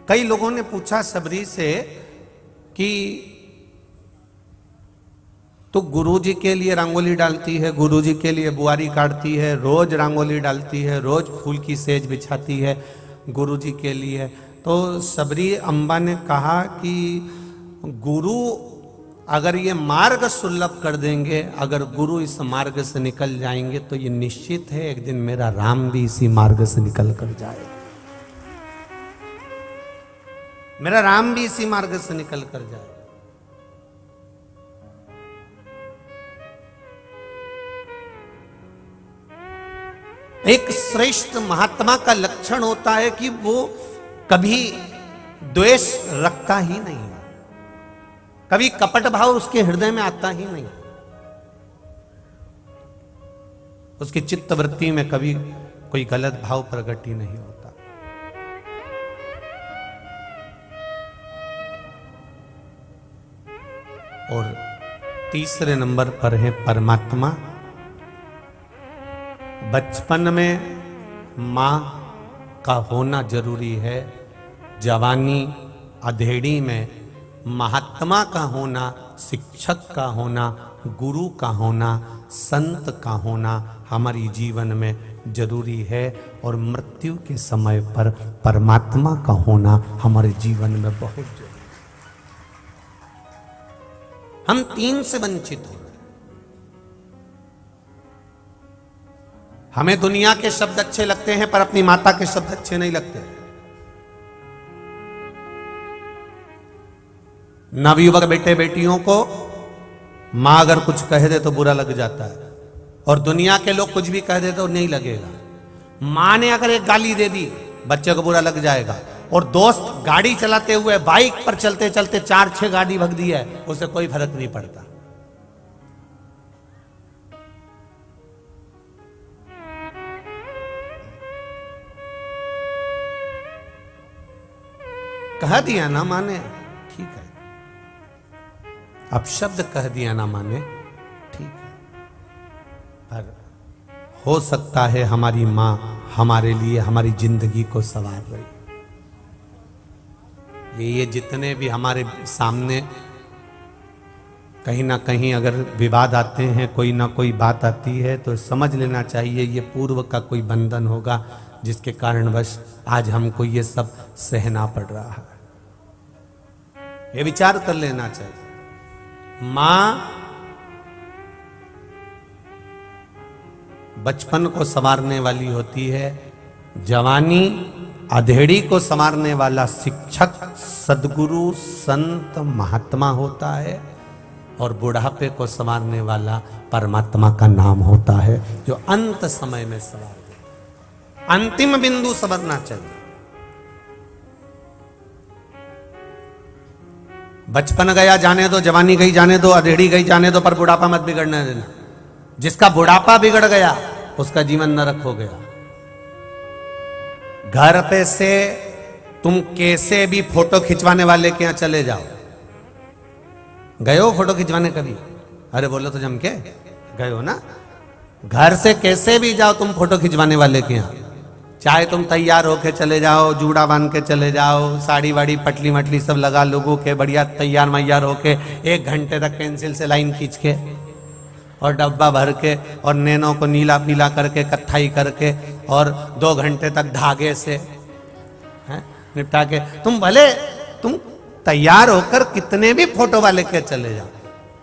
कई लोगों ने पूछा शबरी से कि तो गुरुजी के लिए रंगोली डालती है, गुरुजी के लिए बुआरी काटती है, रोज रंगोली डालती है, रोज फूल की सेज बिछाती है गुरुजी के लिए। तो शबरी अम्बा ने कहा कि गुरु अगर ये मार्ग सुलभ कर देंगे, अगर गुरु इस मार्ग से निकल जाएंगे तो ये निश्चित है एक दिन मेरा राम भी इसी मार्ग से निकल कर जाएगा, मेरा राम भी इसी मार्ग से निकल कर जाएगा। एक श्रेष्ठ महात्मा का लक्षण होता है कि वो कभी द्वेष रखता ही नहीं है, कभी कपट भाव उसके हृदय में आता ही नहीं, उसकी चित्त वृत्ति में कभी कोई गलत भाव प्रकट ही नहीं होता। और तीसरे नंबर पर है परमात्मा। बचपन में मां का होना जरूरी है, जवानी अधेड़ी में महात्मा का होना, शिक्षक का होना, गुरु का होना, संत का होना हमारी जीवन में जरूरी है। और मृत्यु के समय पर परमात्मा का होना हमारे जीवन में बहुत जरूरी है। हम तीन से वंचित हो रहे हैं। हमें दुनिया के शब्द अच्छे लगते हैं पर अपनी माता के शब्द अच्छे नहीं लगते। नवयुवक बेटे बेटियों को मां अगर कुछ कह दे तो बुरा लग जाता है, और दुनिया के लोग कुछ भी कह दे तो नहीं लगेगा। मां ने अगर एक गाली दे दी बच्चे को बुरा लग जाएगा, और दोस्त गाड़ी चलाते हुए बाइक पर चलते चलते 4-6 गाड़ी भग दी है, उसे कोई फर्क नहीं पड़ता। कह दिया ना माने, ठीक है। अब शब्द कह दिया ना माने, ठीक है, पर हो सकता है हमारी मां हमारे लिए हमारी जिंदगी को संवार रही। ये जितने भी हमारे सामने कहीं ना कहीं अगर विवाद आते हैं, कोई ना कोई बात आती है, तो समझ लेना चाहिए ये पूर्व का कोई बंधन होगा जिसके कारणवश आज हमको ये सब सहना पड़ रहा है। ये विचार कर लेना चाहिए। मां बचपन को संवारने वाली होती है, जवानी अधेड़ी को संवारने वाला शिक्षक सदगुरु संत महात्मा होता है, और बुढ़ापे को संवारने वाला परमात्मा का नाम होता है जो अंत समय में संवार देता। अंतिम बिंदु संवरना चाहिए। बचपन गया जाने दो, जवानी गई जाने दो, अधेड़ी गई जाने दो, पर बुढ़ापा मत बिगड़ने देना। जिसका बुढ़ापा बिगड़ गया उसका जीवन नरक हो गया। घर पे से तुम कैसे भी फोटो खिंचवाने वाले के यहां चले जाओ, गए हो फोटो खिंचवाने कभी? अरे बोलो तो जम के गए हो ना। घर से कैसे भी जाओ तुम फोटो खिंचवाने वाले के यहाँ, चाहे तुम तैयार होके चले जाओ, जूड़ा बांध के चले जाओ, साड़ी वाड़ी पटली मटली सब लगा लोगों के बढ़िया तैयार मैयार होके 1 घंटे तक पेंसिल से लाइन खींच के और डब्बा भर के और नैनों को नीला पीला करके कत्थाई करके और 2 घंटे तक धागे से निपटा के तुम तैयार होकर कितने भी फोटो वाले के चले जाओ,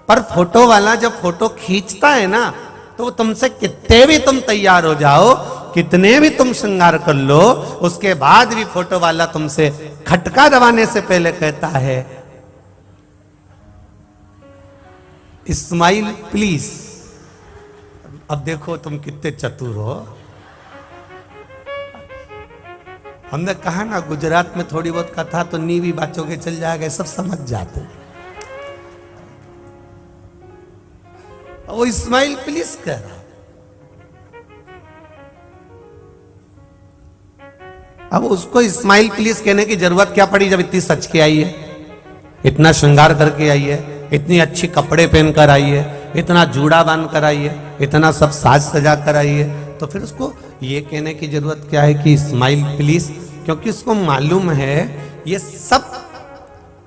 पर फोटो वाला जब फोटो खींचता है ना तो तुमसे कितने भी तुम तैयार हो जाओ, कितने भी तुम श्रृंगार कर लो, उसके बाद भी फोटो वाला तुमसे खटका दबाने से पहले कहता है स्माइल प्लीज। अब देखो तुम कितने चतुर हो। हमने कहा ना गुजरात में थोड़ी बहुत कथा तो नीवी बातों के चल जाएगा, सब समझ जाते। वो स्माइल प्लीज कह रहा। अब उसको स्माइल प्लीज कहने की जरूरत क्या पड़ी जब इतनी सच के आई है, इतना श्रृंगार करके आई है, इतनी अच्छी कपड़े पहन कर आई है, इतना जूड़ा बांध कर आई है, इतना सब साज सजा कर आई है, तो फिर उसको ये कहने की जरूरत क्या है कि स्माइल प्लीज? क्योंकि उसको मालूम है ये सब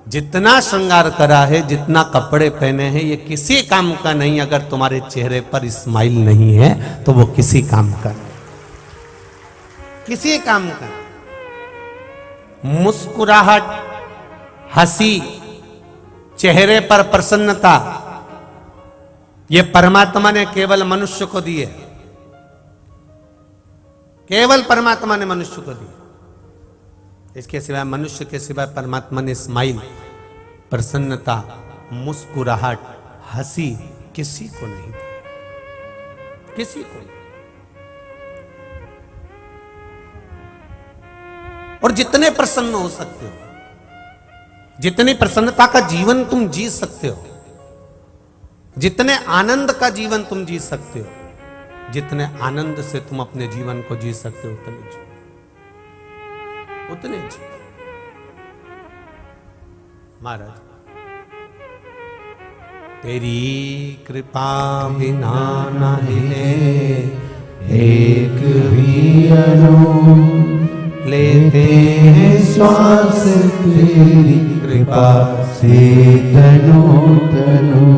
जितना श्रृंगार करा है, जितना कपड़े पहने हैं, ये किसी काम का नहीं। अगर तुम्हारे चेहरे पर स्माइल नहीं है तो वो किसी काम का नहीं, किसी काम का नहीं। मुस्कुराहट, हंसी, चेहरे पर प्रसन्नता, ये परमात्मा ने केवल मनुष्य को दी है, केवल परमात्मा ने मनुष्य को दी। इसके सिवाय, मनुष्य के सिवाय परमात्मा ने स्माइल, प्रसन्नता, मुस्कुराहट, हंसी किसी को नहीं दी, किसी को नहीं। और जितने प्रसन्न हो सकते हो, जितनी प्रसन्नता का जीवन तुम जी सकते हो, जितने आनंद का जीवन तुम जी सकते हो, जितने आनंद से तुम अपने जीवन को जी सकते हो, उतने जी, उतने जी। महाराज, तेरी कृपा बिना न हिले एक भी अणु, लेते हैं श्वास तेरी कृपा से तनो तनो।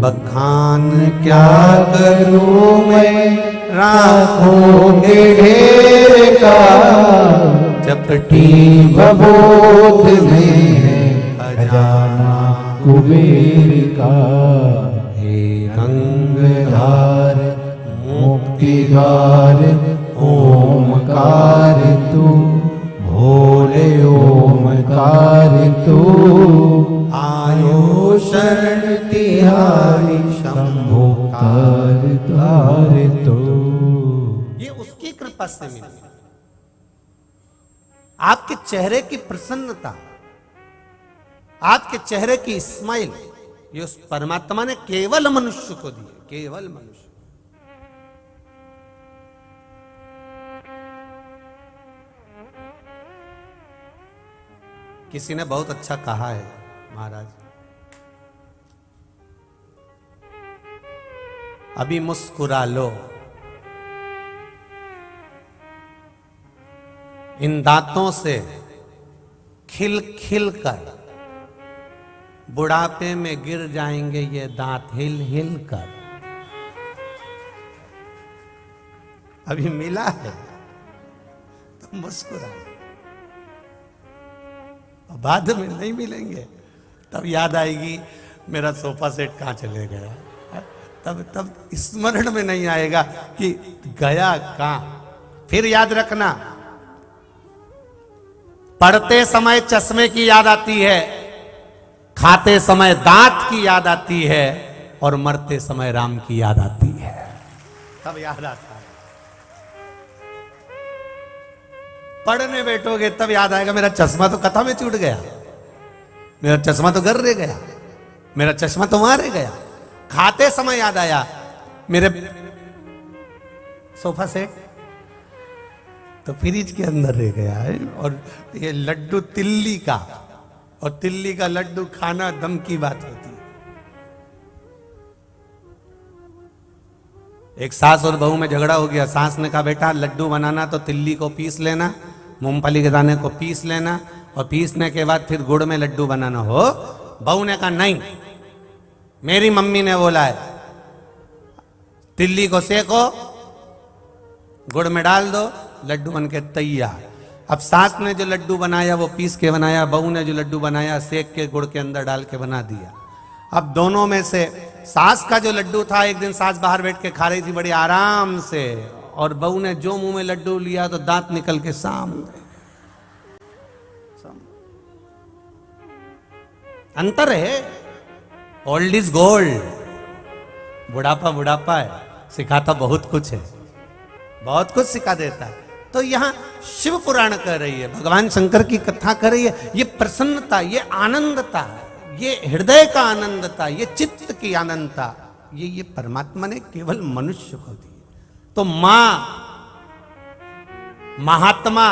बखान क्या करूं मैं राखों के ढेर का, चपटी भभूत में है खजाना कुबेर का। हे गंगाधार मुक्तिधार ओमकार तू, भोले ओमकार तू। आयो शरण तिहारी शंभो कार तार तो। ये उसकी कृपा से मिली। आपके चेहरे की प्रसन्नता, आपके चेहरे की स्माइल, ये उस परमात्मा ने केवल मनुष्य को दी, केवल मनुष्य। किसी ने बहुत अच्छा कहा है महाराज, अभी मुस्कुरा लो, इन दांतों से खिल खिल कर बुढ़ापे में गिर जाएंगे ये दांत हिल हिल कर। अभी मिला है तो मुस्कुरा, बाद में नहीं मिलेंगे तब याद आएगी मेरा सोफा सेट कहां चले गया, तब स्मरण में नहीं आएगा कि गया कहां। फिर याद रखना, पढ़ते समय चश्मे की याद आती है, खाते समय दांत की याद आती है, और मरते समय राम की याद आती है, तब याद आता है। पढ़ने बैठोगे तब याद आएगा मेरा चश्मा तो कथा में छूट गया, मेरा चश्मा तो घर रह गया, मेरा चश्मा तो वहां रह गया। खाते समय याद आया मेरे सोफा सेट तो फ्रिज के अंदर रह गया है, और ये लड्डू तिल्ली का, और तिल्ली का लड्डू खाना दम की बात होती है। एक सास और बहू में झगड़ा हो गया। सास ने कहा बेटा लड्डू बनाना तो तिल्ली को पीस लेना, मूंगफली के दाने को पीस लेना और पीसने के बाद फिर गुड़ में लड्डू बनाना हो। बहू ने कहा नहीं, मेरी मम्मी ने बोला है तिल्ली को सेको, गुड़ में डाल दो, लड्डू बन के तैयार। अब सास ने जो लड्डू बनाया वो पीस के बनाया, बहू ने जो लड्डू बनाया सेक के गुड़ के अंदर डाल के बना दिया। अब दोनों में से सास का जो लड्डू था, एक दिन सास बाहर बैठ के खा रही थी बड़ी आराम से, और बहू ने जो मुंह में लड्डू लिया तो दांत निकल के सामने। अंतर है, ओल्ड इज गोल्ड। बुढ़ापा बुढ़ापा है, सिखाता बहुत कुछ है, बहुत कुछ सिखा देता है। तो यहां शिव पुराण कह रही है, भगवान शंकर की कथा कर रही है। ये प्रसन्नता, ये आनंदता, ये हृदय का आनंदता, ये चित्त की आनंदता, ये परमात्मा ने केवल मनुष्य को दी। तो मां, महात्मा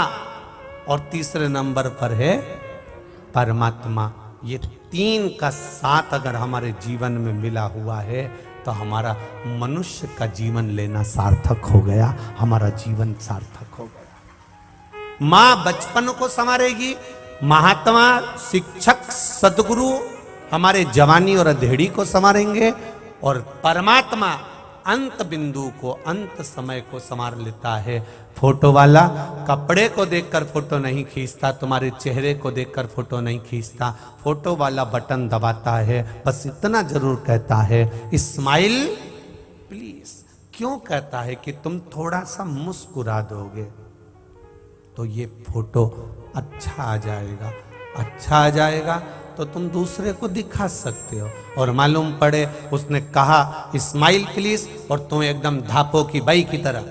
और तीसरे नंबर पर है परमात्मा। ये तीन का साथ अगर हमारे जीवन में मिला हुआ है तो हमारा मनुष्य का जीवन लेना सार्थक हो गया, हमारा जीवन सार्थक हो गया। मां बचपन को संवारेगी, महात्मा शिक्षक सदगुरु हमारे जवानी और अधेड़ी को संवारेंगे, और परमात्मा अंत बिंदु को, अंत समय को संवार लेता है। फोटो वाला कपड़े को देखकर फोटो नहीं खींचता, तुम्हारे चेहरे को देखकर फोटो नहीं खींचता, फोटो वाला बटन दबाता है, बस इतना जरूर कहता है स्माइल प्लीज। क्यों कहता है कि तुम थोड़ा सा मुस्कुरा दोगे तो ये फोटो अच्छा आ जाएगा, अच्छा आ जाएगा तो तुम दूसरे को दिखा सकते हो। और मालूम पड़े उसने कहा स्माइल प्लीज, और तुम एकदम धापो की बाई की तरह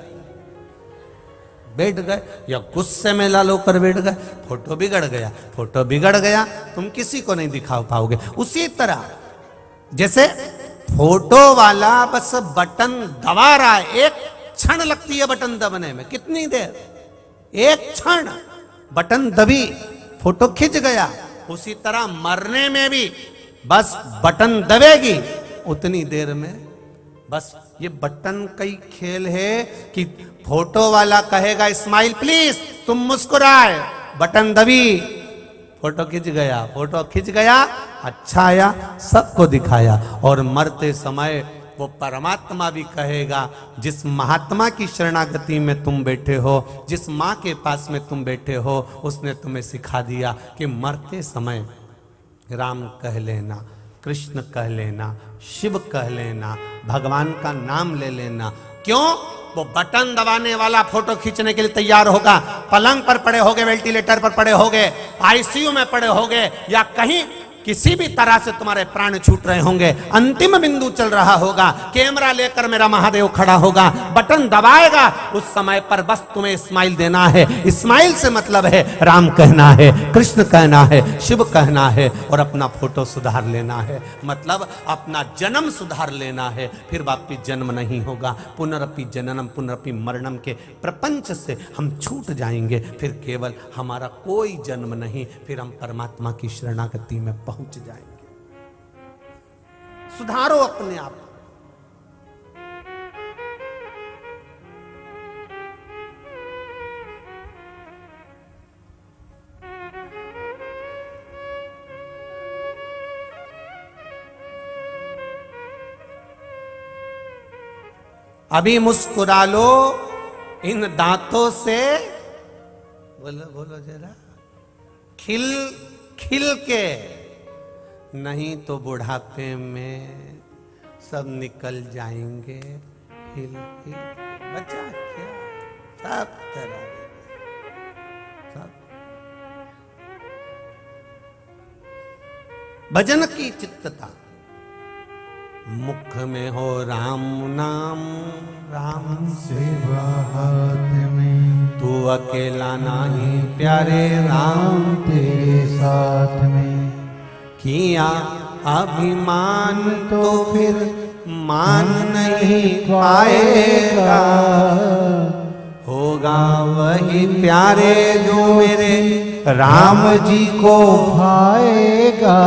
बैठ गए या गुस्से में लाल होकर बैठ गए, फोटो बिगड़ गया। फोटो बिगड़ गया, तुम किसी को नहीं दिखा पाओगे। उसी तरह जैसे फोटो वाला बस बटन दबा रहा है, एक क्षण लगती है बटन दबाने में, कितनी देर, एक क्षण बटन दबी, फोटो खिंच गया। उसी तरह मरने में भी बस बटन दबेगी, उतनी देर में बस ये बटन का ही खेल है कि फोटो वाला कहेगा स्माइल प्लीज, तुम मुस्कुराए, बटन दबी, फोटो खिंच गया, फोटो खिंच गया, अच्छा आया, सबको दिखाया। और मरते समय वो परमात्मा भी कहेगा, जिस महात्मा की शरणागति में तुम बैठे हो, जिस माँ के पास में तुम बैठे हो, उसने तुम्हें सिखा दिया कि मरते समय राम कह लेना, कृष्ण कह लेना, शिव कह लेना, भगवान का नाम ले लेना। क्यों? वो बटन दबाने वाला फोटो खींचने के लिए तैयार होगा, पलंग पर पड़े होगे, वेंटिलेटर पर पड़े होगे, आईसीयू में पड़े होगे, या कहीं किसी भी तरह से तुम्हारे प्राण छूट रहे होंगे, अंतिम बिंदु चल रहा होगा, कैमरा लेकर मेरा महादेव खड़ा होगा, बटन दबाएगा, उस समय पर बस तुम्हें स्माइल देना है। स्माइल से मतलब है राम कहना है, कृष्ण कहना है, शिव कहना है, और अपना फोटो सुधार लेना है, मतलब अपना जन्म सुधार लेना है। फिर वापिस जन्म नहीं होगा, पुनरपि जननम पुनरपि मरणम के प्रपंच से हम छूट जाएंगे। फिर केवल हमारा कोई जन्म नहीं, फिर हम परमात्मा की शरणागति में पहुंच जाएंगे। सुधारो अपने आप। अभी मुस्कुरा लो इन दांतों से, बोलो बोलो जरा, खिल खिल के, नहीं तो बुढ़ापे में सब निकल जाएंगे हिल हिल। बचा क्या, सब तरह सब। भजन की चित्तता, मुख में हो राम नाम, राम सेवा हाथ में, तू अकेला नहीं प्यारे राम तेरे साथ में, किया अभिमान तो फिर मान नहीं पाएगा, होगा वही प्यारे जो मेरे राम जी को भाएगा।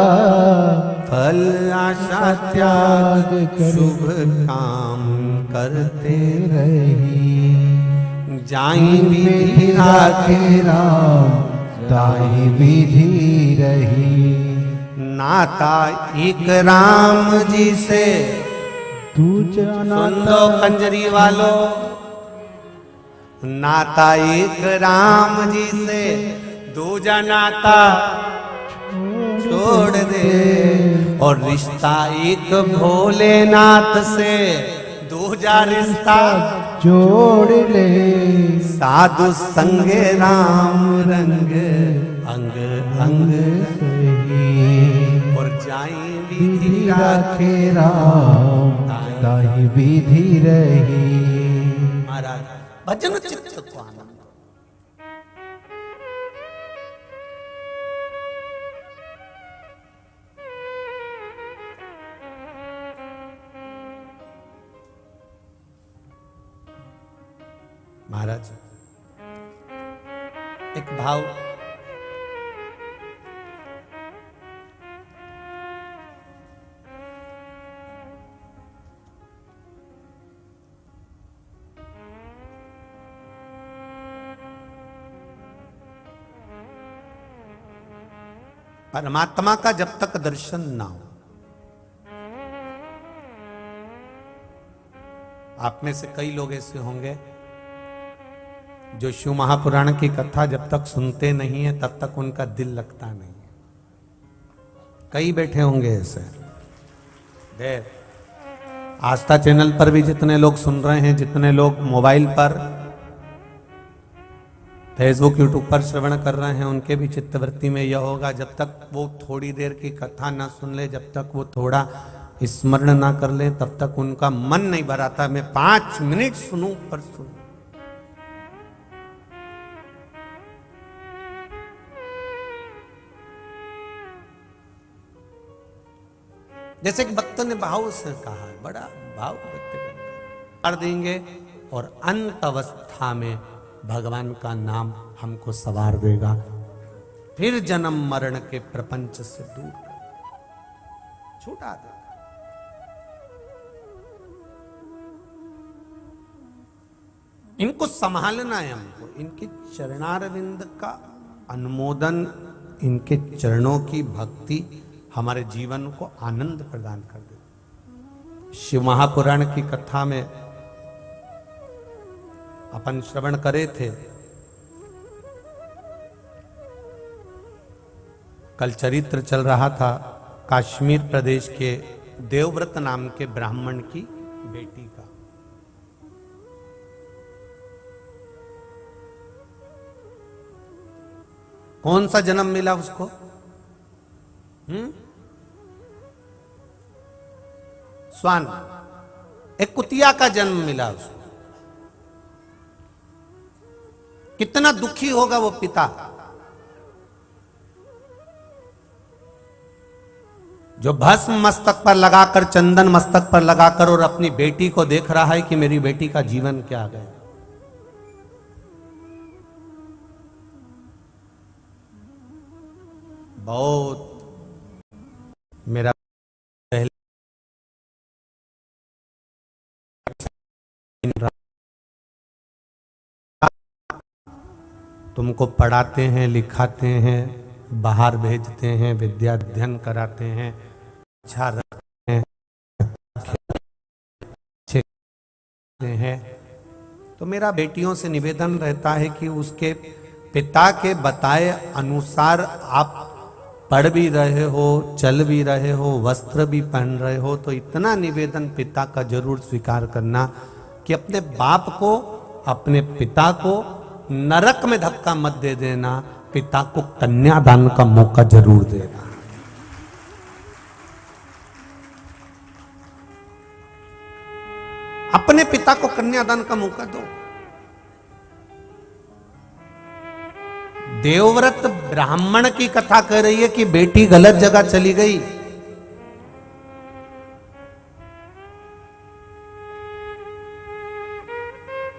फल आशा त्याग शुभ काम करते रही। जाई विधि विधि राखे राम ताहि विधि रही। नाता एक राम जी से। तू सुन लो कंजरी वालों, नाता एक राम जी से, दूजा नाता छोड़ दे। और रिश्ता एक भोलेनाथ से, दूजा रिश्ता जोड़ ले। साधु संगे राम रंग अंग अंग सही। और जाई विधि विधि राखे राम ताहि विधि रही। महाराज भजन चित्त को आनंद। महाराज एक भाव परमात्मा का जब तक दर्शन ना हो, आप में से कई लोग ऐसे होंगे जो शिव महापुराण की कथा जब तक सुनते नहीं है तब तक उनका दिल लगता नहीं है। कई बैठे होंगे ऐसे। देख, आस्था चैनल पर भी जितने लोग सुन रहे हैं, जितने लोग मोबाइल पर, फेसबुक यूट्यूब पर श्रवण कर रहे हैं, उनके भी चित्तवृत्ति में यह होगा, जब तक वो थोड़ी देर की कथा ना सुन ले, जब तक वो थोड़ा स्मरण ना कर ले, तब तक उनका मन नहीं भराता। मैं 5 मिनट सुनूं पर सुनूं। जैसे कि भक्त ने भाव से कहा, बड़ा भाव व्यक्त कर देंगे और अंत अवस्था में भगवान का नाम हमको सवार देगा, फिर जन्म मरण के प्रपंच से दूर छुटा देगा। इनको संभालना है हमको, इनके चरणारविंद का अनुमोदन, इनके चरणों की भक्ति हमारे जीवन को आनंद प्रदान कर दे। शिव महापुराण की कथा में अपन श्रवण करे थे, कल चरित्र चल रहा था कश्मीर प्रदेश के देवव्रत नाम के ब्राह्मण की बेटी का। कौन सा जन्म मिला उसको? स्वान, एक कुतिया का जन्म मिला उसको। कितना दुखी होगा वो पिता, जो भस्म मस्तक पर लगाकर, चंदन मस्तक पर लगाकर और अपनी बेटी को देख रहा है कि मेरी बेटी का जीवन क्या गया। बहुत मेरा पहले तुमको पढ़ाते हैं, लिखाते हैं, बाहर भेजते हैं, विद्या अध्ययन कराते हैं, अच्छा रखते हैं, अच्छे हैं, तो मेरा बेटियों से निवेदन रहता है कि उसके पिता के बताए अनुसार आप पढ़ भी रहे हो, चल भी रहे हो, वस्त्र भी पहन रहे हो, तो इतना निवेदन पिता का जरूर स्वीकार करना कि अपने बाप को, अपने पिता को नरक में धक्का मत दे देना, पिता को कन्यादान का मौका जरूर देना। अपने पिता को कन्यादान का मौका दो। देवव्रत ब्राह्मण की कथा कह रही है कि बेटी गलत जगह चली गई।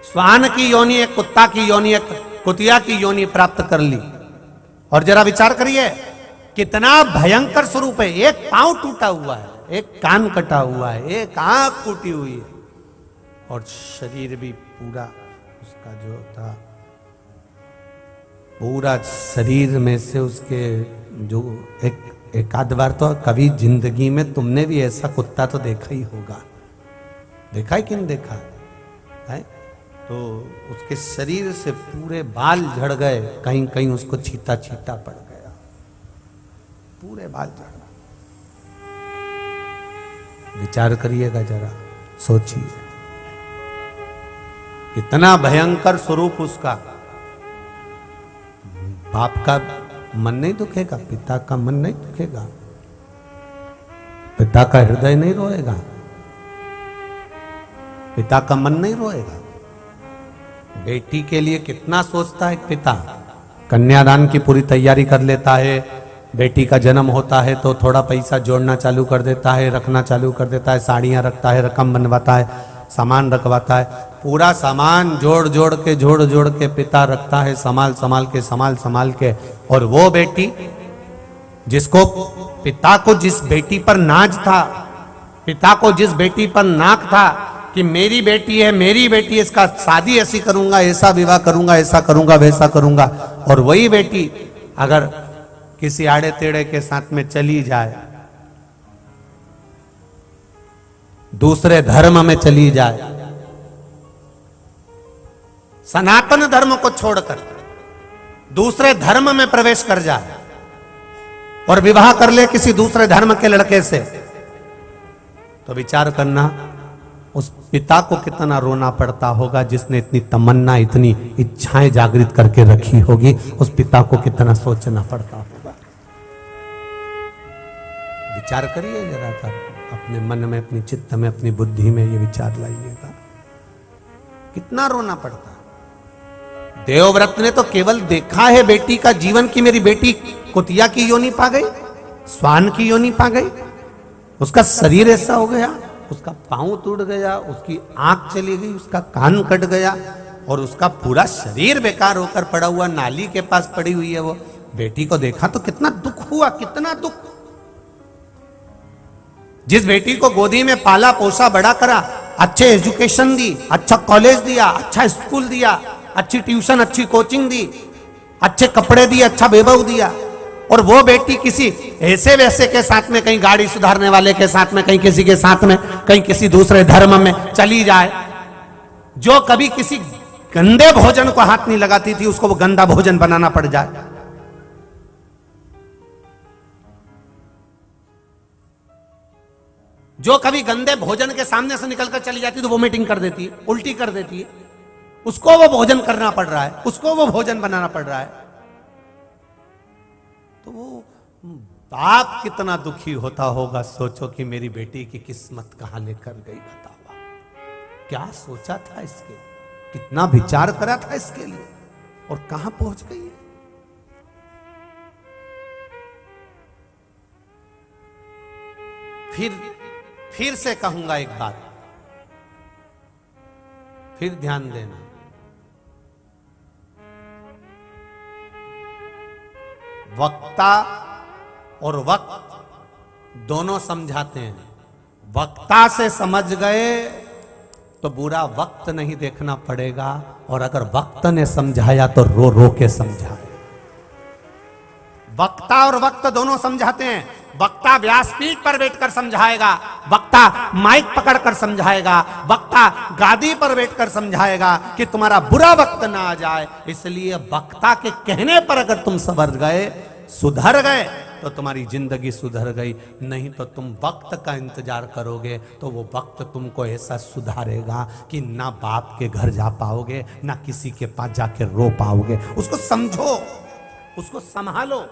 स्वान की योनि, एक कुत्ता की योनि, एक कुतिया की योनि प्राप्त कर ली। और जरा विचार करिए, कितना भयंकर स्वरूप है। एक पांव टूटा हुआ है, एक कान कटा हुआ है, एक आंख फूटी हुई है, और शरीर भी पूरा उसका जो था, पूरा शरीर में से उसके जो एक आध बार तो कभी जिंदगी में तुमने भी ऐसा कुत्ता तो देखा ही होगा, देखा है कि नहीं देखा है? तो उसके शरीर से पूरे बाल झड़ गए, कहीं कहीं उसको छीटा छीटा पड़ गया, पूरे बाल झड़ गए। विचार करिएगा जरा, सोचिए कितना भयंकर स्वरूप उसका। बाप का मन नहीं दुखेगा, पिता का मन नहीं दुखेगा, पिता का हृदय नहीं रोएगा, पिता का मन नहीं रोएगा। बेटी के लिए कितना सोचता है पिता, कन्यादान की पूरी तैयारी कर लेता है, बेटी का जन्म होता है तो थोड़ा पैसा जोड़ना चालू कर देता है, रखना चालू कर देता है, साड़ियां रखता है, रकम बनवाता है, सामान रखवाता है, पूरा सामान जोड़ जोड़ के पिता रखता है, संभाल संभाल के। और वो बेटी जिसको, पिता को जिस बेटी पर नाज था, पिता को जिस बेटी पर नाक था कि मेरी बेटी है, मेरी बेटी, इसका शादी ऐसी करूंगा, ऐसा विवाह करूंगा, ऐसा करूंगा, वैसा करूंगा, और वही बेटी अगर किसी आड़े टेढ़े के साथ में चली जाए, दूसरे धर्म में चली जाए, सनातन धर्म को छोड़कर दूसरे धर्म में प्रवेश कर जाए और विवाह कर ले किसी दूसरे धर्म के लड़के से, तो विचार करना उस पिता को कितना रोना पड़ता होगा, जिसने इतनी तमन्ना, इतनी इच्छाएं जागृत करके रखी होगी। उस पिता को कितना सोचना पड़ता होगा। विचार करिए जरा सा, अपने मन में, अपनी चित्त में, अपनी बुद्धि में ये विचार लाइएगा, कितना रोना पड़ता। देवव्रत ने तो केवल देखा है बेटी का जीवन की मेरी बेटी कुतिया की योनि पा गई, स्वान की योनि पा गई, उसका शरीर ऐसा हो गया, उसका पांव टूट गया, उसकी आंख चली गई, उसका कान कट गया, और उसका पूरा शरीर बेकार होकर पड़ा हुआ नाली के पास पड़ी हुई है। वो बेटी को देखा तो कितना दुख हुआ, कितना दुख। जिस बेटी को गोदी में पाला पोसा बड़ा करा, अच्छे एजुकेशन दी, अच्छा कॉलेज दिया, अच्छा स्कूल दिया, अच्छी ट्यूशन, अच्छी कोचिंग दी, अच्छे कपड़े दिए, अच्छा वैभव दिया, और वो बेटी किसी ऐसे वैसे के साथ में, कहीं गाड़ी सुधारने वाले के साथ में, कहीं किसी के साथ में, कहीं किसी दूसरे धर्म में चली जाए, जो कभी किसी गंदे भोजन को हाथ नहीं लगाती थी, उसको वो गंदा भोजन बनाना पड़ जाए। जो कभी गंदे भोजन के सामने से निकलकर चली जाती तो वोमिटिंग कर देती है, उल्टी कर देती है, उसको वो भोजन करना पड़ रहा है, उसको वो भोजन बनाना पड़ रहा है। तो वो बाप कितना दुखी होता होगा। सोचो कि मेरी बेटी की किस्मत कहां लेकर गई, बताओ क्या सोचा था इसके, कितना विचार करा था इसके लिए, और कहां पहुंच गई है। फिर से कहूंगा एक बात, फिर ध्यान देना, वक्ता और वक्त दोनों समझाते हैं। वक्ता से समझ गए तो बुरा वक्त नहीं देखना पड़ेगा, और अगर वक्त ने समझाया तो रो रो के समझाए। वक्ता और वक्त दोनों समझाते हैं। वक्ता व्यासपीठ पर बैठकर समझाएगा, वक्ता माइक पकड़कर समझाएगा, वक्ता गादी पर बैठकर समझाएगा कि तुम्हारा बुरा वक्त ना आ जाए। इसलिए वक्ता के कहने पर अगर तुम संवर गए, सुधर गए, तो तुम्हारी जिंदगी सुधर गई। नहीं तो तुम वक्त का इंतजार करोगे तो वो वक्त तुमको ऐसा सुधारेगा कि ना बाप के घर जा पाओगे, ना किसी के पास जाके रो पाओगे। उसको समझो, उसको संभालो।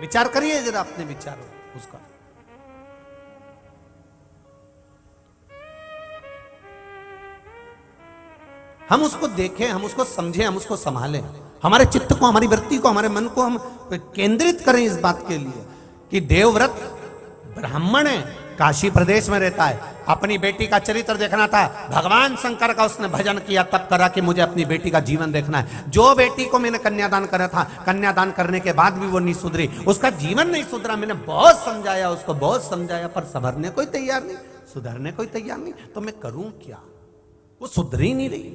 विचार करिए जरा अपने विचारों उसका। हम उसको देखें, हम उसको समझें, हम उसको संभालें। हमारे चित्त को, हमारी वृत्ति को, हमारे मन को हम केंद्रित करें इस बात के लिए कि देवव्रत ब्राह्मण है, काशी प्रदेश में रहता है, अपनी बेटी का चरित्र देखना था, भगवान शंकर का उसने भजन किया, तब करा कि मुझे अपनी बेटी का जीवन देखना है। जो बेटी को मैंने कन्यादान करा था, कन्यादान करने के बाद भी वो नहीं सुधरी, उसका जीवन नहीं सुधरा। मैंने बहुत समझाया उसको, बहुत समझाया, पर संभरने कोई तैयार नहीं, सुधरने कोई तैयार नहीं। तो मैं करूं क्या? वो सुधर ही नहीं रही,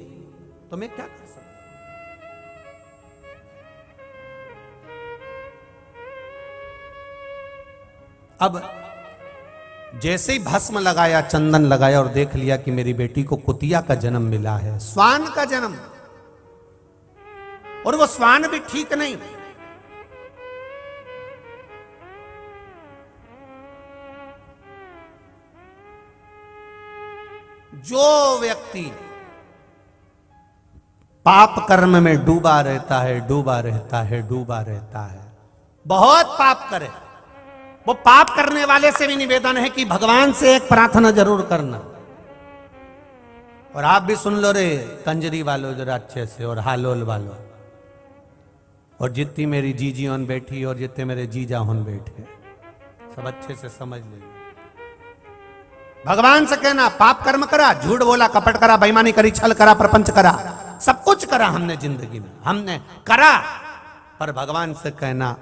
तो मैं क्या कर सकता? अब जैसे ही भस्म लगाया, चंदन लगाया और देख लिया कि मेरी बेटी को कुतिया का जन्म मिला है, स्वान का जन्म, और वो स्वान भी ठीक नहीं। जो व्यक्ति पाप कर्म में डूबा रहता है, डूबा रहता है, डूबा रहता है, बहुत पाप करे, वो पाप करने वाले से भी निवेदन है कि भगवान से एक प्रार्थना जरूर करना। और आप भी सुन लो रे कंजरी वालों जरा अच्छे से, और हालोल वालों, और जितनी मेरी जीजी होन बैठी और जितने मेरे जीजा होन बैठे, सब अच्छे से समझ ले। भगवान से कहना, पाप कर्म करा, झूठ बोला, कपट करा, बेईमानी करी, छल करा, प्रपंच करा, सब कुछ करा हमने जिंदगी में, हमने करा, पर भगवान से कहना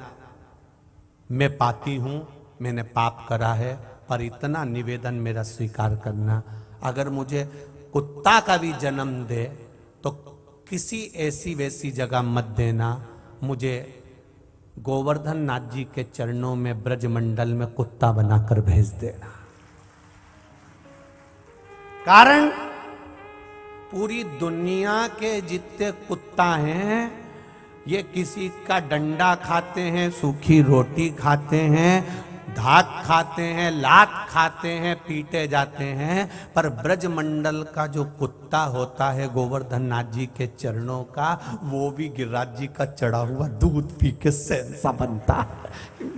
मैं पाती हूं, मैंने पाप करा है, पर इतना निवेदन मेरा स्वीकार करना, अगर मुझे कुत्ता का भी जन्म दे तो किसी ऐसी वैसी जगह मत देना, मुझे गोवर्धन नाथ जी के चरणों में ब्रजमंडल में कुत्ता बनाकर भेज देना। कारण पूरी दुनिया के जितने कुत्ता हैं, ये किसी का डंडा खाते हैं, सूखी रोटी खाते हैं, धाक खाते हैं, लात खाते हैं, पीटे जाते हैं, पर ब्रजमंडल का जो कुत्ता होता है गोवर्धन नाथ जी के चरणों का, वो भी गिरिराज जी का चढ़ा हुआ दूध पी के सहसा बनता है।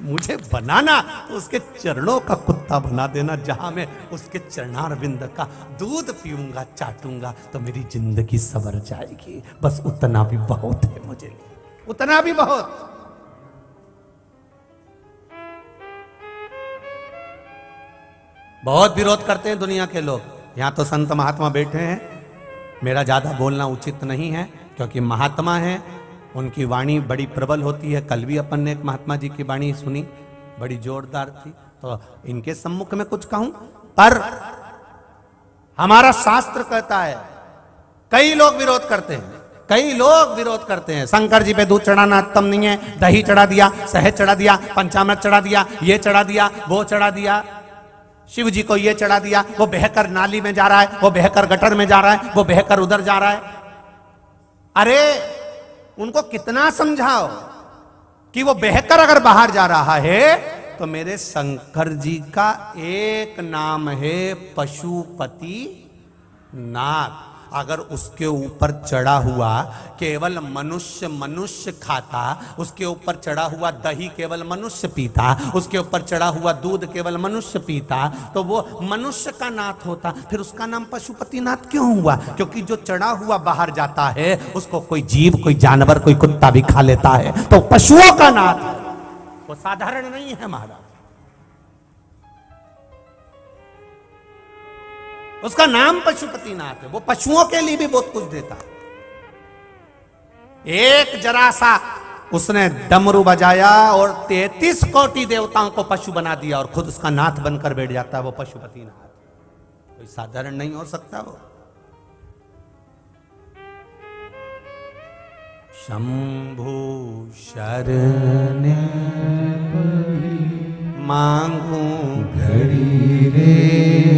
मुझे बनाना तो उसके चरणों का कुत्ता बना देना, जहां मैं उसके चरणारविंद का दूध पीऊंगा, चाटूंगा, तो मेरी जिंदगी संवर जाएगी। बस उतना भी बहुत है मुझे, उतना भी बहुत। बहुत विरोध करते हैं दुनिया के लोग, यहां तो संत महात्मा बैठे हैं, मेरा ज्यादा बोलना उचित नहीं है, क्योंकि महात्मा हैं, उनकी वाणी बड़ी प्रबल होती है। कल भी अपन ने एक महात्मा जी की वाणी सुनी, बड़ी जोरदार थी, तो इनके सम्मुख में कुछ कहूं, पर हमारा शास्त्र कहता है, कई लोग विरोध करते हैं, कई लोग विरोध करते हैं, शंकर जी पे दूध चढ़ाना उत्तम नहीं है, दही चढ़ा दिया, शहद चढ़ा दिया, पंचामृत चढ़ा दिया, ये चढ़ा दिया, वो चढ़ा दिया, शिव जी को ये चढ़ा दिया, वो बहकर नाली में जा रहा है, वो बहकर गटर में जा रहा है, वो बहकर उधर जा रहा है। अरे उनको कितना समझाओ कि वो बहकर अगर बाहर जा रहा है, तो मेरे शंकर जी का एक नाम है पशुपति नाथ। अगर उसके ऊपर चढ़ा हुआ केवल मनुष्य मनुष्य खाता, उसके ऊपर चढ़ा हुआ दही केवल मनुष्य पीता, उसके ऊपर चढ़ा हुआ दूध केवल मनुष्य पीता, तो वो मनुष्य का नाथ होता। फिर उसका नाम पशुपति नाथ क्यों हुआ? क्योंकि जो चढ़ा हुआ बाहर जाता है उसको कोई जीव, कोई जानवर, कोई कुत्ता भी खा लेता है, तो पशुओं का नाथ है, वो साधारण नहीं है महाराज। उसका नाम पशुपतिनाथ है, वो पशुओं के लिए भी बहुत कुछ देता है। एक जरा सा उसने डमरू बजाया और 33 कोटि देवताओं को पशु बना दिया, और खुद उसका नाथ बनकर बैठ जाता है वो पशुपतिनाथ। कोई साधारण नहीं हो सकता वो। शंभु शरण मांगू घड़ी रे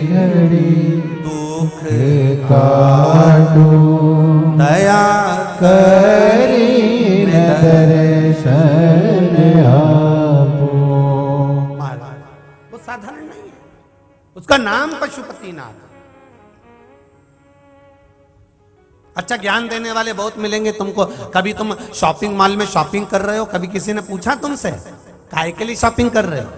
घड़ी दुख काटू, दया करी दर्शन आपो। वो साधारण नहीं है, उसका नाम पशुपतिनाथ। अच्छा ज्ञान देने वाले बहुत मिलेंगे तुमको। कभी तुम शॉपिंग मॉल में शॉपिंग कर रहे हो, कभी किसी ने पूछा तुमसे काहे के लिए शॉपिंग कर रहे हो?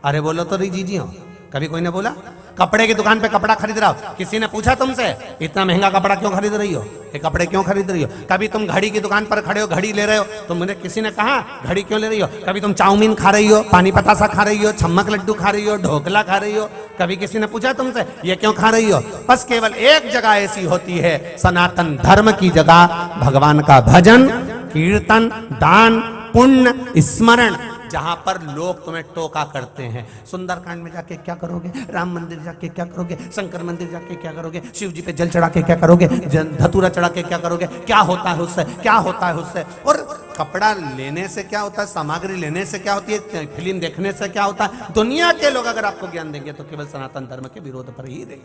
अरे बोलो तो रही जीजी हो, कभी कोई ने बोला? कपड़े की दुकान पे कपड़ा खरीद रहा हो, किसी ने पूछा तुमसे इतना महंगा कपड़ा क्यों खरीद रही हो, ये कपड़े क्यों खरीद रही हो? कभी तुम घड़ी की दुकान पर खड़े हो, घड़ी ले रहे हो, तो मुझे किसी ने कहा घड़ी क्यों ले रही हो? कभी तुम चाउमीन खा रही हो, पानी पतासा खा रही हो, छम्मक लड्डू खा रही हो, ढोकला खा रही हो, कभी किसी ने पूछा तुमसे ये क्यों खा रही हो? बस केवल एक जगह ऐसी होती है, सनातन धर्म की जगह, भगवान का भजन, कीर्तन, दान, पुण्य, स्मरण, जहां पर लोग तुम्हें टोका करते हैं। सुंदरकांड में जाके क्या करोगे, राम मंदिर जाके क्या करोगे, शंकर मंदिर जाके क्या करोगे, शिव जी पे जल चढ़ा के क्या करोगे, धतूरा चढ़ा के क्या करोगे, क्या होता है उससे, क्या होता है उससे? और कपड़ा लेने से क्या होता है, सामग्री लेने से क्या होती है, फिल्म देखने से क्या होता है? दुनिया के लोग अगर आपको ज्ञान देंगे तो केवल सनातन धर्म के विरोध पर ही देंगे।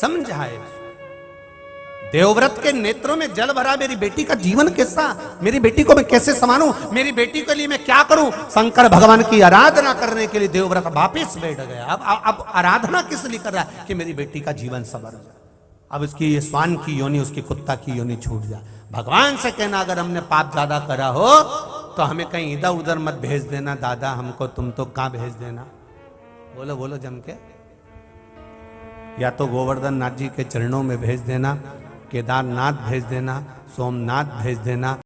समझाए देवव्रत के नेत्रों में जल भरा, मेरी बेटी का जीवन किस्सा, मेरी बेटी को मैं कैसे संभालूं, मेरी बेटी के लिए मैं क्या करूं? शंकर भगवान की आराधना करने के लिए देवव्रत वापिस बैठ गया। अब आराधना किस लिए कर रहा है? कि मेरी बेटी का जीवन संवर जाए, अब इसकी ये स्वान की योनि, उसकी कुत्ता की योनि छूट जाए। भगवान से कहना अगर हमने पाप ज्यादा करा हो तो हमें कहीं इधर उधर मत भेज देना दादा, हमको तुम तो कहां भेज देना? बोलो बोलो जम के, या तो गोवर्धन नाथ जी के चरणों में भेज देना, केदारनाथ भेज देना, सोमनाथ भेज देना,